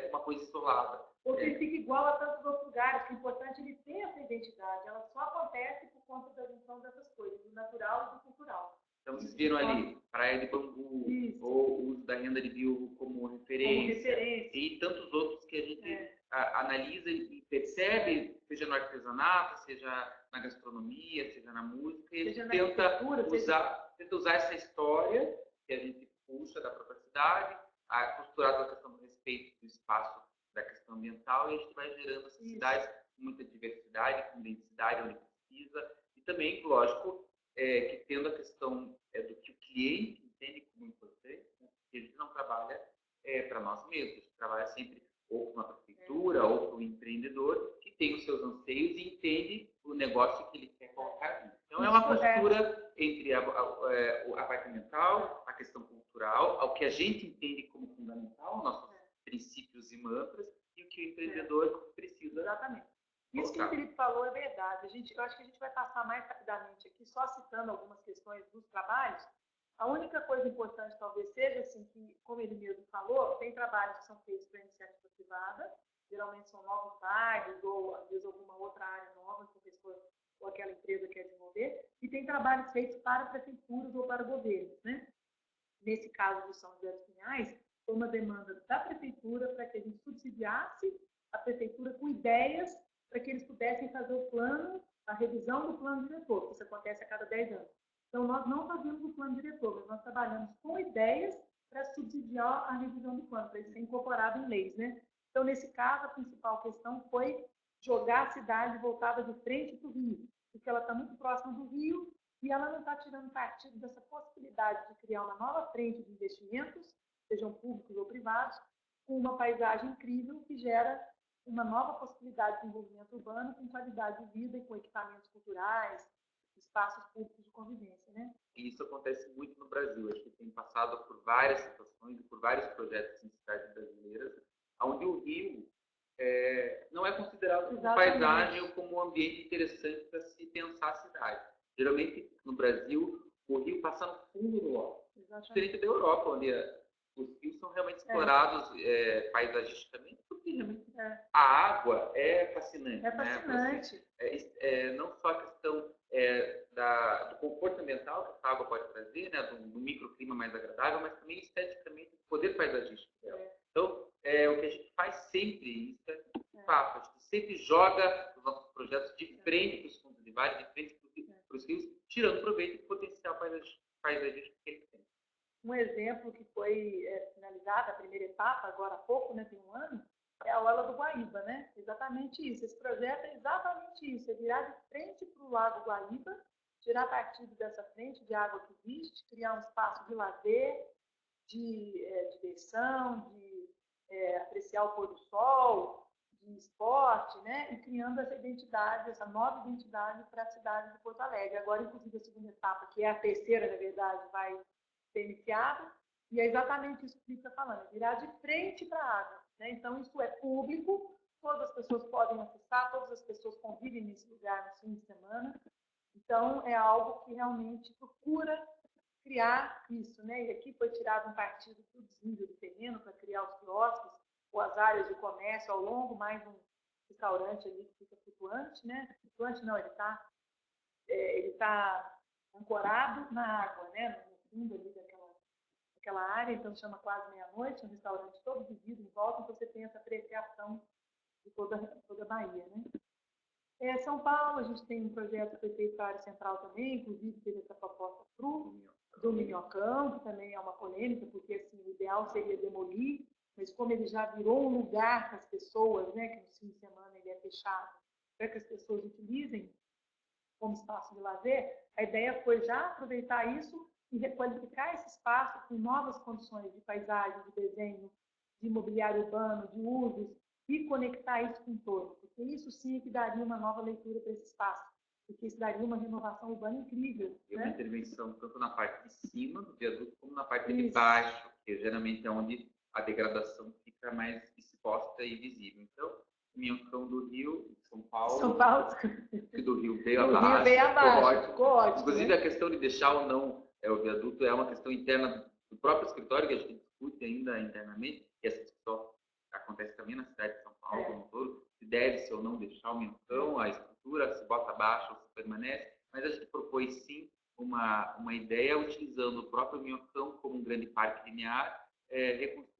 uma coisa isolada. Ou que ele fique igual a tantos outros lugares, que é importante ele ter essa identidade. Ela só acontece por conta da junção dessas coisas, do natural e do cultural. Então, vocês viram ali, Praia de Bambu, ou o uso da renda de bilro como referência, e tantos outros que a gente analisa e percebe seja no artesanato, seja na gastronomia, seja na música, e a gente tenta usar essa história que a gente puxa da própria cidade, costurado com a questão do respeito do espaço, da questão ambiental, e a gente vai gerando essas cidades com muita diversidade, com identidade onde precisa, e também, lógico, que tendo a questão do que o cliente entende como importante, né? Porque a gente não trabalha para nós mesmos, a gente trabalha sempre ou com uma prefeitura ou com um empreendedor que tem os seus anseios e entende o negócio que ele quer colocar ali. Então, é uma postura entre a parte ambiental, a questão cultural, ao que a gente entende como fundamental, nossos princípios e mantras, e o que o empreendedor precisa. Exatamente. Isso que o Felipe falou é verdade. Eu acho que a gente vai passar mais rapidamente aqui, só citando algumas questões dos trabalhos. A única coisa importante talvez seja assim, que, como ele mesmo falou, tem trabalhos que são feitos para iniciativa privada, geralmente são novos bairros ou às vezes alguma outra área nova que a pessoa ou aquela empresa quer desenvolver, e tem trabalhos feitos para prefeituras ou para governos, né? Nesse caso do São José dos Pinhais, foi uma demanda da prefeitura para que a gente subsidiasse a prefeitura com ideias para que eles pudessem fazer o plano, a revisão do plano diretor, que isso acontece a cada 10 anos. Então, nós não fazemos o plano diretor, mas nós trabalhamos com ideias para subsidiar a revisão do plano, para ele ser incorporado em leis, né? Então, nesse caso, a principal questão foi jogar a cidade voltada de frente para o rio, porque ela está muito próxima do rio e ela não está tirando partido dessa possibilidade de criar uma nova frente de investimentos, sejam públicos ou privados, com uma paisagem incrível que gera uma nova possibilidade de desenvolvimento urbano com qualidade de vida e com equipamentos culturais, espaços públicos de convivência, né? E isso acontece muito no Brasil. Acho que tem passado por várias situações, por vários projetos em cidades brasileiras, onde o rio não é considerado como paisagem ou como um ambiente interessante para se pensar a cidade. Geralmente, no Brasil, o rio passa no fundo do lote. Diferente da Europa, onde os rios são realmente explorados paisagisticamente, porque realmente a água é fascinante. É fascinante. Né? Não só a questão do conforto ambiental que essa água pode trazer, né? do microclima mais agradável, mas também esteticamente o poder paisagístico dela. Então, o que a gente faz sempre, isso é fato, a gente sempre joga os nossos projetos de frente para os fundos de vale, de frente para os rios, tirando proveito do potencial paisagístico que eles têm. Um exemplo que foi finalizada, a primeira etapa, agora há pouco, né, tem um ano, é a Orla do Guaíba, né? Exatamente isso. Esse projeto é exatamente isso, é virar de frente para o Lago Guaíba, tirar partido dessa frente de água que existe, criar um espaço de lazer, de diversão, de apreciar o pôr do sol, de esporte, né? E criando essa identidade, essa nova identidade para a cidade de Porto Alegre. Agora, inclusive, a segunda etapa, que é a terceira, na verdade, vai ser iniciada, e é exatamente isso que o Felipe está falando, virar de frente para a água. Né? Então, isso é público, todas as pessoas podem acessar, todas as pessoas convivem nesse lugar no fim de semana. Então, é algo que realmente procura criar isso. Né? E aqui foi tirado um partido do desnível do terreno para criar os quiosques ou as áreas de comércio ao longo, mais um restaurante ali que fica flutuante. Né? Flutuante não, ele está ancorado na água, né? No fundo ali daquela área, então chama Quase Meia-Noite, um restaurante todo de vidro em volta, então você tem essa apreciação de toda a Bahia, né? São Paulo, a gente tem um projeto que foi feito para a área central também, inclusive teve essa proposta do Minhocão, que também é uma polêmica, porque assim, o ideal seria demolir, mas como ele já virou um lugar para as pessoas, né, que no fim de semana ele é fechado, para que as pessoas utilizem como espaço de lazer, a ideia foi já aproveitar isso e requalificar esse espaço com novas condições de paisagem, de desenho, de imobiliário urbano, de usos, e conectar isso com o entorno, porque isso sim é que daria uma nova leitura para esse espaço, porque isso daria uma renovação urbana incrível. E uma intervenção tanto na parte de cima do viaduto como na parte de baixo, que geralmente é onde a degradação fica mais exposta e visível. Então, Minhocão do Rio, São Paulo, que do Rio veio abaixo, ficou ótimo. Inclusive, a questão de deixar ou não o viaduto é uma questão interna do próprio escritório, que a gente discute ainda internamente, e essa discussão acontece também na cidade de São Paulo, como todo, se deve-se ou não deixar o Minhocão, a estrutura, se bota abaixo ou se permanece, mas a gente propôs sim uma ideia utilizando o próprio Minhocão como um grande parque linear,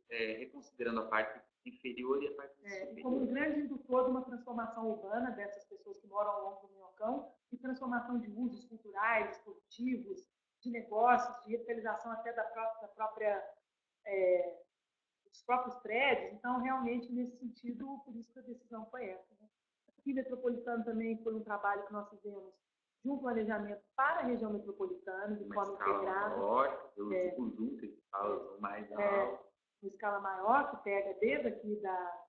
reconsiderando a parte inferior e a parte superior. Como um grande indutor de uma transformação urbana dessas pessoas que moram ao longo do Minhocão e transformação de usos culturais, esportivos, de negócios, de revitalização até dos próprios prédios. Então, realmente, nesse sentido, por isso que a decisão foi essa. Né? Aqui, Metropolitano também foi um trabalho que nós fizemos de um planejamento para a região metropolitana, de forma integrada. Maior, conjunto que fala mais alto. Uma escala maior, que pega desde aqui da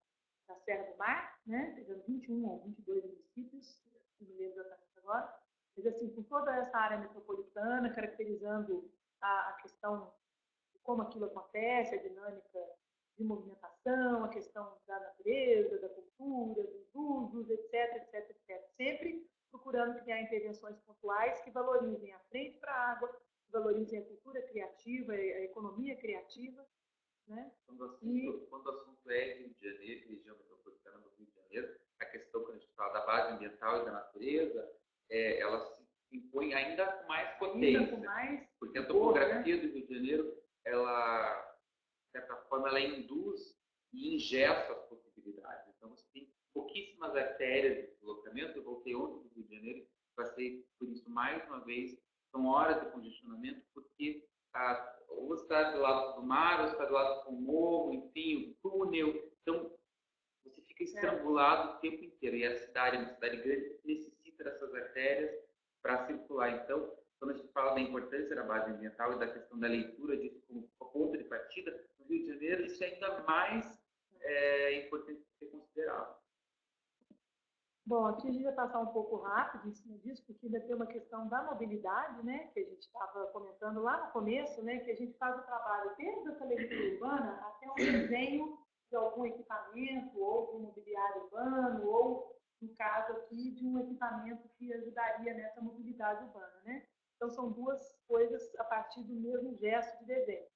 Serra do Mar, né? Pegando 21 ou 22 municípios, não me lembro exatamente agora, mas assim, com toda essa área metropolitana, caracterizando a questão de como aquilo acontece, a dinâmica de movimentação, a questão da natureza, da cultura, dos usos, etc, etc, etc. Sempre procurando criar intervenções pontuais que valorizem a frente para a água, que valorizem a cultura criativa, a economia criativa. Né? Quando o assunto é Rio de Janeiro, região metropolitana do Rio de Janeiro, a questão que a gente fala da base ambiental e da natureza, ela se impõe ainda com mais potência. Porque a topografia do Rio de Janeiro, ela, de certa forma, ela induz e ingessa as possibilidades. Então, você tem pouquíssimas artérias de deslocamento. Eu voltei ontem do Rio de Janeiro, passei por isso mais uma vez. São horas de congestionamento, porque ou está do lado do mar, ou está do lado do morro, enfim, o túnel. Então, você fica estrangulado o tempo inteiro. E a cidade, uma cidade grande, necessita dessas artérias para circular. Então, quando a gente fala da importância da base ambiental e da questão da leitura disso como ponto de partida, no Rio de Janeiro, isso é ainda mais importante de ser considerado. Bom, aqui a gente vai passar um pouco rápido em cima disso, porque ainda tem uma questão da mobilidade, né, que a gente estava comentando lá no começo, né, que a gente faz o trabalho desde essa leitura urbana até um desenho de algum equipamento, ou de um mobiliário urbano, ou, no caso aqui, de um equipamento que ajudaria nessa mobilidade urbana, né? Então, são duas coisas a partir do mesmo gesto de desenho.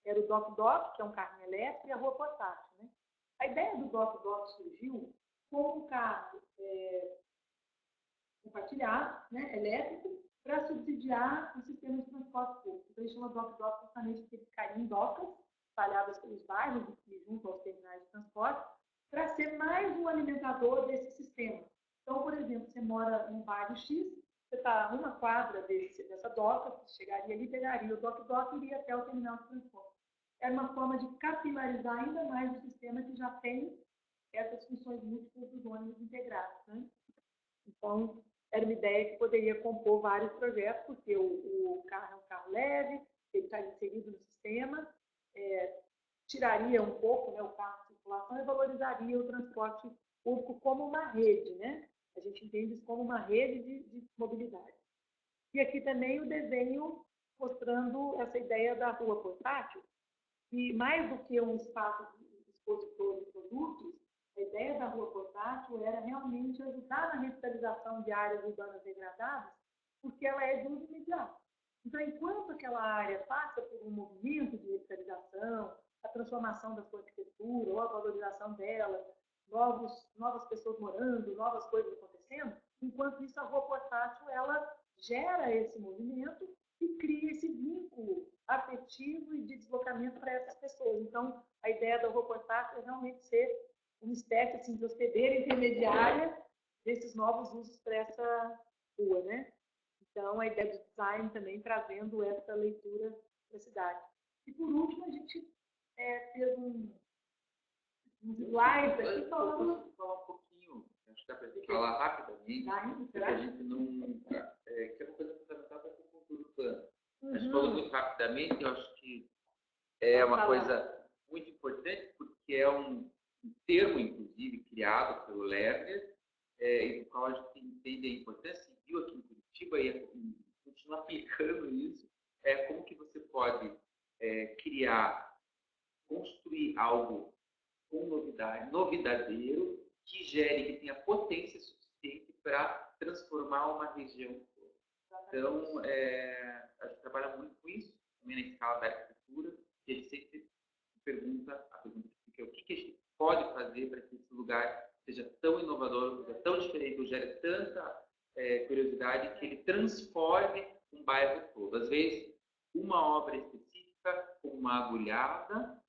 Era o Doc-Doc, que é um carrinho elétrico, e a rua portátil, né? A ideia do Doc-Doc surgiu como um carro compartilhado, né, elétrico, para subsidiar o sistema de transporte público. Então, ele chama Doc-Doc justamente porque ficariam em docas, espalhadas pelos bairros e junto aos terminais de transporte, para ser mais um alimentador desse sistema. Então, por exemplo, você mora num bairro X, você está a uma quadra dessa doca, você chegaria ali, pegaria o Doc-Doc e iria até o terminal de transporte. É uma forma de capilarizar ainda mais o sistema que já tem essas funções múltiplas dos ônibus integrados. Né? Então, era uma ideia que poderia compor vários projetos, porque o carro é um carro leve, ele está inserido no sistema, tiraria um pouco, né, o carro de circulação e valorizaria o transporte público como uma rede. Né? A gente entende isso como uma rede de mobilidade. E aqui também o desenho mostrando essa ideia da rua portátil, e mais do que um espaço expositor de produtos, a ideia da rua portátil era realmente ajudar na revitalização de áreas urbanas degradadas, porque ela é de uso imediato. Então, enquanto aquela área passa por um movimento de revitalização, a transformação da sua arquitetura, ou a valorização dela, novas pessoas morando, novas coisas acontecendo, enquanto isso a rua portátil ela gera esse movimento e cria esse vínculo afetivo e de deslocamento para essas pessoas. Então, a ideia da rua portátil é realmente ser uma espécie assim, de hospedeira intermediária desses novos usos para essa rua, né? Então, a ideia do design também trazendo essa leitura da cidade. E, por último, a gente fez um slide aqui falando... Falar um pouquinho, acho que dá para falar rapidamente, porque a gente não... que é uma coisa fundamental para a cultura urbana. A gente falou muito rapidamente, eu acho que é uma coisa muito importante, porque é um termo, inclusive, criado pelo Lerner, e do qual a gente entende a importância, e viu aqui em Curitiba, e continua aplicando isso, como que você pode criar, construir algo com novidadeiro, que gere, que tenha potência suficiente para transformar uma região toda. Então, a gente trabalha muito com isso, também na escala da arquitetura, e a gente sempre pergunta, a pergunta que fica, o que a gente pode fazer para que esse lugar seja tão inovador, seja tão diferente, gere tanta curiosidade, que ele transforme um bairro todo. Às vezes, uma obra específica, uma agulhada,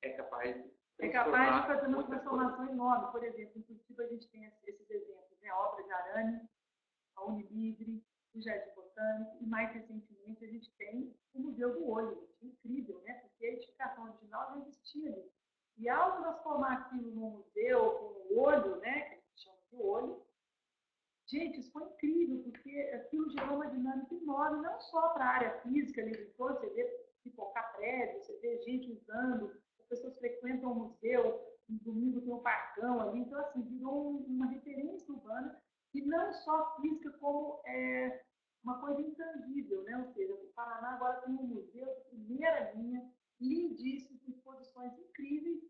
é capaz de é capaz de fazer uma transformação enorme. Por exemplo, em Curitiba a gente tem esses exemplos, né? A Obra de Arame, a Unilivre, o Jardim Botânico, e mais recentemente a gente tem o Museu do Olho. Incrível, né? Porque a edificação original não existia ali. E ao transformar aquilo num museu com o olho, né? Que a gente chama de olho, gente, isso foi incrível, porque aquilo gerou uma dinâmica enorme, não só para a área física, ali depois você vê pipocar prédio, você vê gente usando, as pessoas frequentam o museu, no domingo tem um parcão ali, então assim, virou uma referência urbana, e não só física, como uma coisa intangível, né? Ou seja, o Paraná agora tem um museu de primeira linha, lindíssimo, com exposições incríveis.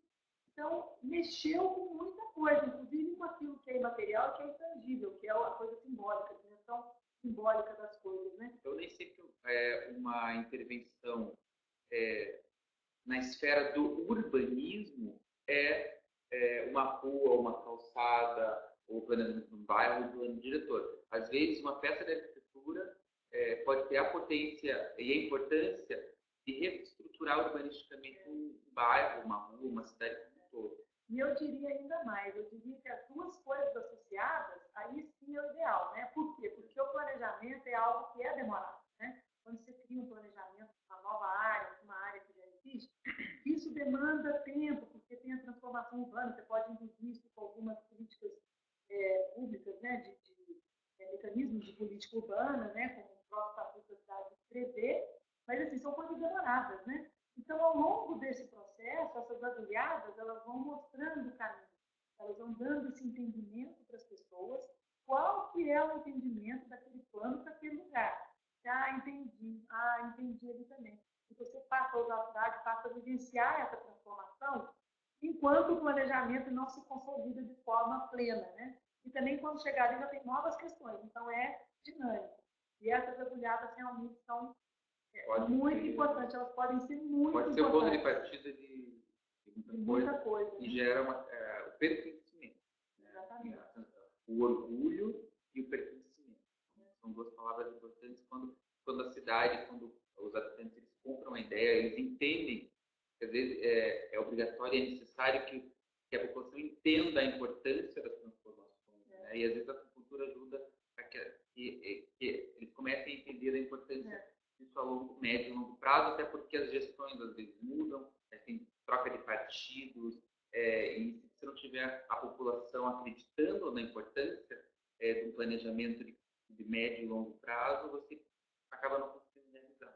Então, mexeu com muita coisa, inclusive com aquilo que é imaterial e que é intangível, que é a coisa simbólica, a dimensão simbólica das coisas, né? Eu nem sei que uma intervenção na esfera do urbanismo uma rua, uma calçada, ou planejamento de um bairro, do plano diretor. Às vezes, uma peça de arquitetura pode ter a potência e a importância de reestruturar urbanisticamente um bairro, uma rua, uma cidade como um todo. E eu diria ainda mais, eu diria que as duas coisas associadas, aí sim é o ideal, né? Por quê? Porque o planejamento é algo que é demorado, né? Quando você cria um planejamento para uma nova área, uma área que já existe, isso demanda tempo, porque tem a transformação urbana, você pode induzir isso com algumas políticas públicas, né? De mecanismos de política urbana, né? Como o próprio Estatuto da Cidade prevê, mas assim, são coisas demoradas, né? Então, ao longo desse processo, essas agulhadas, elas vão mostrando o caminho, elas vão dando esse entendimento para as pessoas, qual que é o entendimento daquele plano para aquele lugar. Entendi ali também. E você passa a usar a cidade, passa a vivenciar essa transformação, enquanto o planejamento não se consolida de forma plena, né? E também, quando chegar ali, já tem novas questões, então é dinâmico. E essas agulhadas realmente são muito importante, elas podem ser muito importantes. Pode ser o ponto de partida de muita coisa né? E gera o pertencimento. Exatamente. O orgulho e o pertencimento. São duas palavras importantes quando a cidade, quando os habitantes eles compram a ideia, eles entendem que às vezes é obrigatório, é necessário que a população entenda a importância das transformações. Né? E às vezes a cultura ajuda para que eles comecem a entender a importância isso a médio e longo prazo, até porque as gestões às vezes mudam, tem troca de partidos, e se você não tiver a população acreditando na importância de um planejamento de médio e longo prazo, você acaba não conseguindo realizar.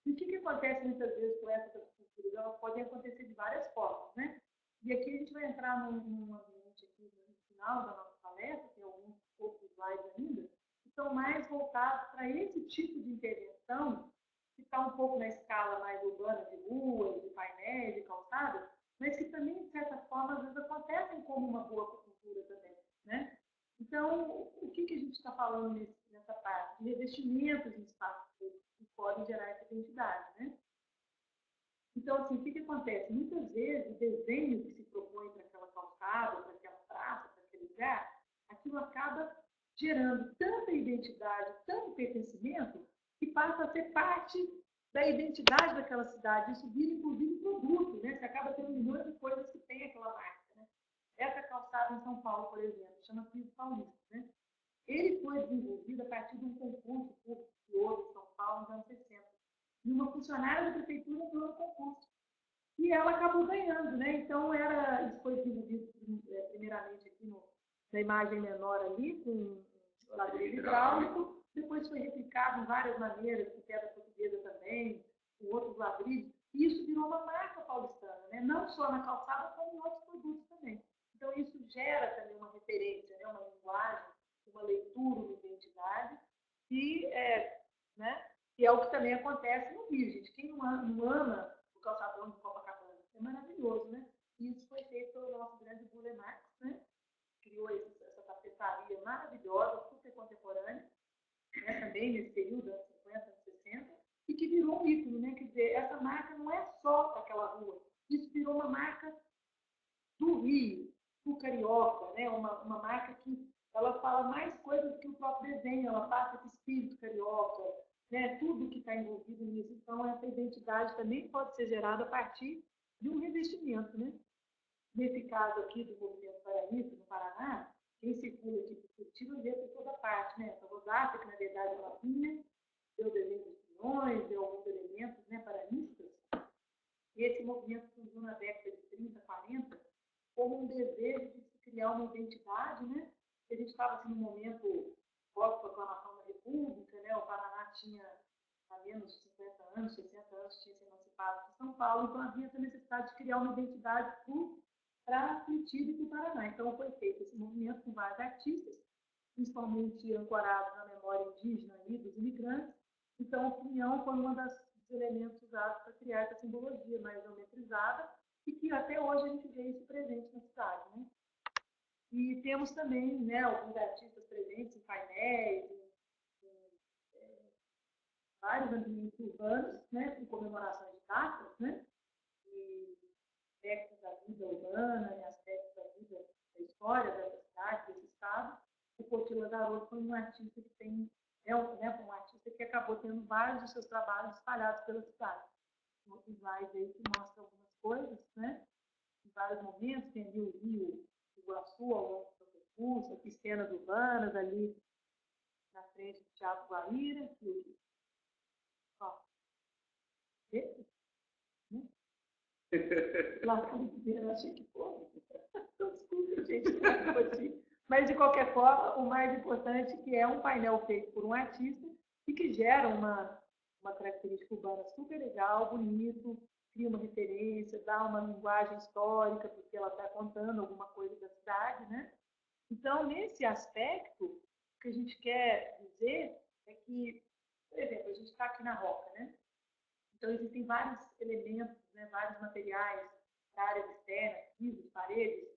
E o que acontece muitas vezes com essas culturas? Elas podem acontecer de várias formas, né? E aqui a gente vai entrar num ambiente aqui no final da nossa palestra, tem alguns poucos slides ainda, que estão mais voltados para esse tipo de intervenção, que está um pouco na escala mais urbana, de ruas, de painéis, de calçadas, mas que também, de certa forma, às vezes acontecem como uma boa cultura também, né? Então, o que a gente está falando nessa parte? De revestimentos em espaços públicos que podem gerar essa identidade, né? Então, assim, o que acontece? Muitas vezes, o desenho que se propõe para aquela calçada, para aquela praça, para aquele lugar, aquilo acaba gerando tanta identidade, tanto pertencimento, que passa a ser parte da identidade daquela cidade. Isso vira, inclusive, produto, né? Você acaba tendo milhões de coisas que tem aquela marca, né? Essa calçada em São Paulo, por exemplo, chama Piso Paulista, né? Ele foi desenvolvido a partir de um concurso público que houve em São Paulo nos anos 60. E uma funcionária da prefeitura ganhou o concurso. E ela acabou ganhando, né? Então, isso foi desenvolvido primeiramente aqui na imagem menor ali, com ladrilho hidráulico, depois foi replicado em várias maneiras, com pedra portuguesa também, com outros ladrilhos, e isso virou uma marca paulistana, né? Não só na calçada, como em outros produtos também. Então, isso gera também uma referência, né? Uma linguagem, uma leitura, uma identidade, e é o que também acontece no Rio, gente. Quem não ama o calçadão de Copacabana? É maravilhoso, né? E isso foi feito pelo nosso grande Burle Marx, né? Criou essa tapeçaria maravilhosa, super contemporânea, né? Também nesse período, anos 50, anos 60, e que virou um ícone, né? Quer dizer, essa marca não é só aquela rua, isso virou uma marca do Rio, do carioca, né? Uma marca que ela fala mais coisas que o próprio desenho, ela passa esse espírito carioca, né? Tudo que está envolvido nisso. Então, essa identidade também pode ser gerada a partir de um revestimento, né? nesse caso aqui do movimento paraíso, no Paraná, quem circula aqui por Curitiba vê por toda parte, né? Essa rosácea, que na verdade é uma pinha, deu desenho dos pinhões, deu alguns elementos, né, paranistas. E esse movimento surgiu na década de 30, 40, como um desejo de se criar uma identidade, né? A gente estava assim, no momento pós-proclamação da República, né? O Paraná tinha há menos de 50 anos, 60 anos, tinha se emancipado de São Paulo, então havia essa necessidade de criar uma identidade para Curitiba e para o Paraná. Então foi feito esse movimento com vários artistas, principalmente ancorados na memória indígena e dos imigrantes. Então o pinhão foi um dos elementos usados para criar essa simbologia mais geometrizada e que até hoje a gente vê isso presente na cidade, né? E temos também, né, alguns artistas presentes em painéis, vários ambientes urbanos, né, com comemorações de datas, né, e aspectos da vida urbana e aspectos da vida, da história dessa cidade, desse estado. O Potila Garoto foi um artista que tem, um artista que acabou tendo vários dos seus trabalhos espalhados pela cidade. Um slide aí que mostra algumas coisas, né, em vários momentos, tem ali o Rio Iguaçu ao longo do percurso, aqui cenas urbanas ali na frente do Teatro Guaíra, que esse, né? Lá eu achei que foi. Desculpa, gente, mas de qualquer forma, o mais importante é que é um painel feito por um artista e que gera uma característica urbana super legal, bonito, cria uma referência, dá uma linguagem histórica, porque ela está contando alguma coisa da cidade, né? Então, nesse aspecto, o que a gente quer dizer é que, por exemplo, a gente está aqui na Roca, né? Então, existem vários elementos, né, vários materiais para áreas externas, pisos, paredes,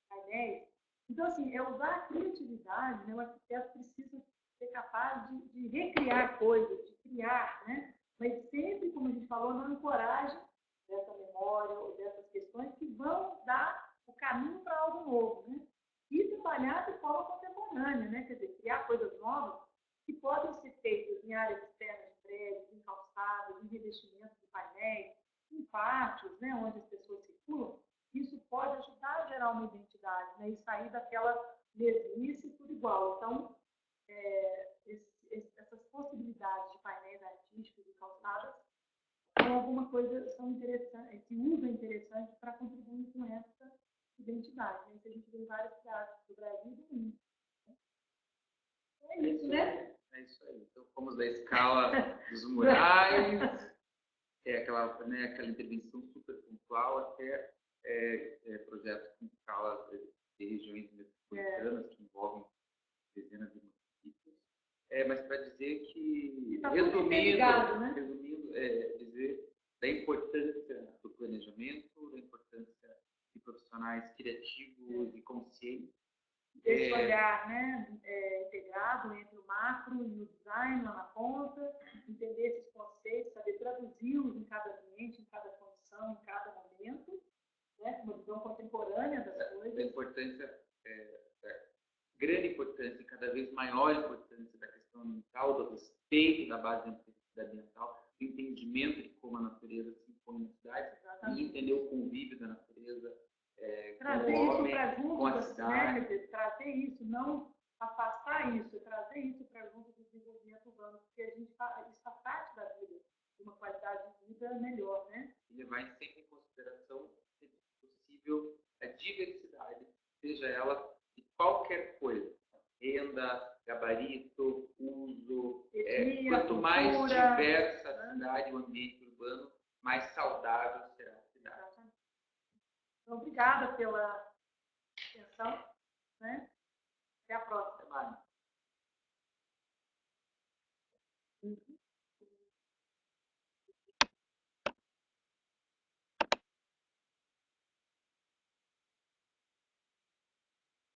painéis. Então, assim, é usar a criatividade, né? O arquiteto precisa ser capaz de recriar coisas, de criar, né? Mas sempre, como a gente falou, na ancoragem dessa memória ou dessas questões que vão dar o caminho para algo novo, né? E trabalhar de forma contemporânea, né? Quer dizer, criar coisas novas que podem ser feitas em áreas externas de prédios, em calçadas, em revestimentos de painéis, em pátios, né? Onde as pessoas circulam. Isso pode ajudar a gerar uma identidade, né? E sair daquela mesmice tudo igual. Então, essas possibilidades de painéis artísticos e calçadas são alguma coisa, são interessantes, esse uso é interessante para contribuir com essa identidade. Né? Isso a gente vê em várias cidades do Brasil e do mundo. É isso, né? É isso aí. Então, fomos da escala dos murais, aquela intervenção super pontual, até projetos com escala de regiões metropolitanas que envolvem dezenas de municípios. Mas para dizer que, tá resumindo, dizer da importância do planejamento, da importância de profissionais criativos e conscientes. Esse olhar, né, integrado entre o macro e o design lá na ponta, entender esses conceitos, saber traduzi-los em cada ambiente, em cada condição, em cada momento, né, uma visão contemporânea das coisas. Da importância, grande importância, cada vez maior importância da questão ambiental, do respeito da base da necessidade ambiental, do entendimento de como a natureza se impõe na cidade, e entender o convívio da natureza trazer com o isso homem, para junto com a da cidade. cidade, trazer isso, não afastar isso, trazer isso para junto do desenvolvimento urbano, porque a gente isso faz parte da vida, de uma qualidade de vida melhor, né? E levar sempre em consideração, se possível, a diversidade, seja ela de qualquer coisa. Renda, gabarito, uso. Quanto mais diversa a cidade, o ambiente urbano, mais saudável será a cidade. Então, obrigada pela atenção. Né? Até a próxima.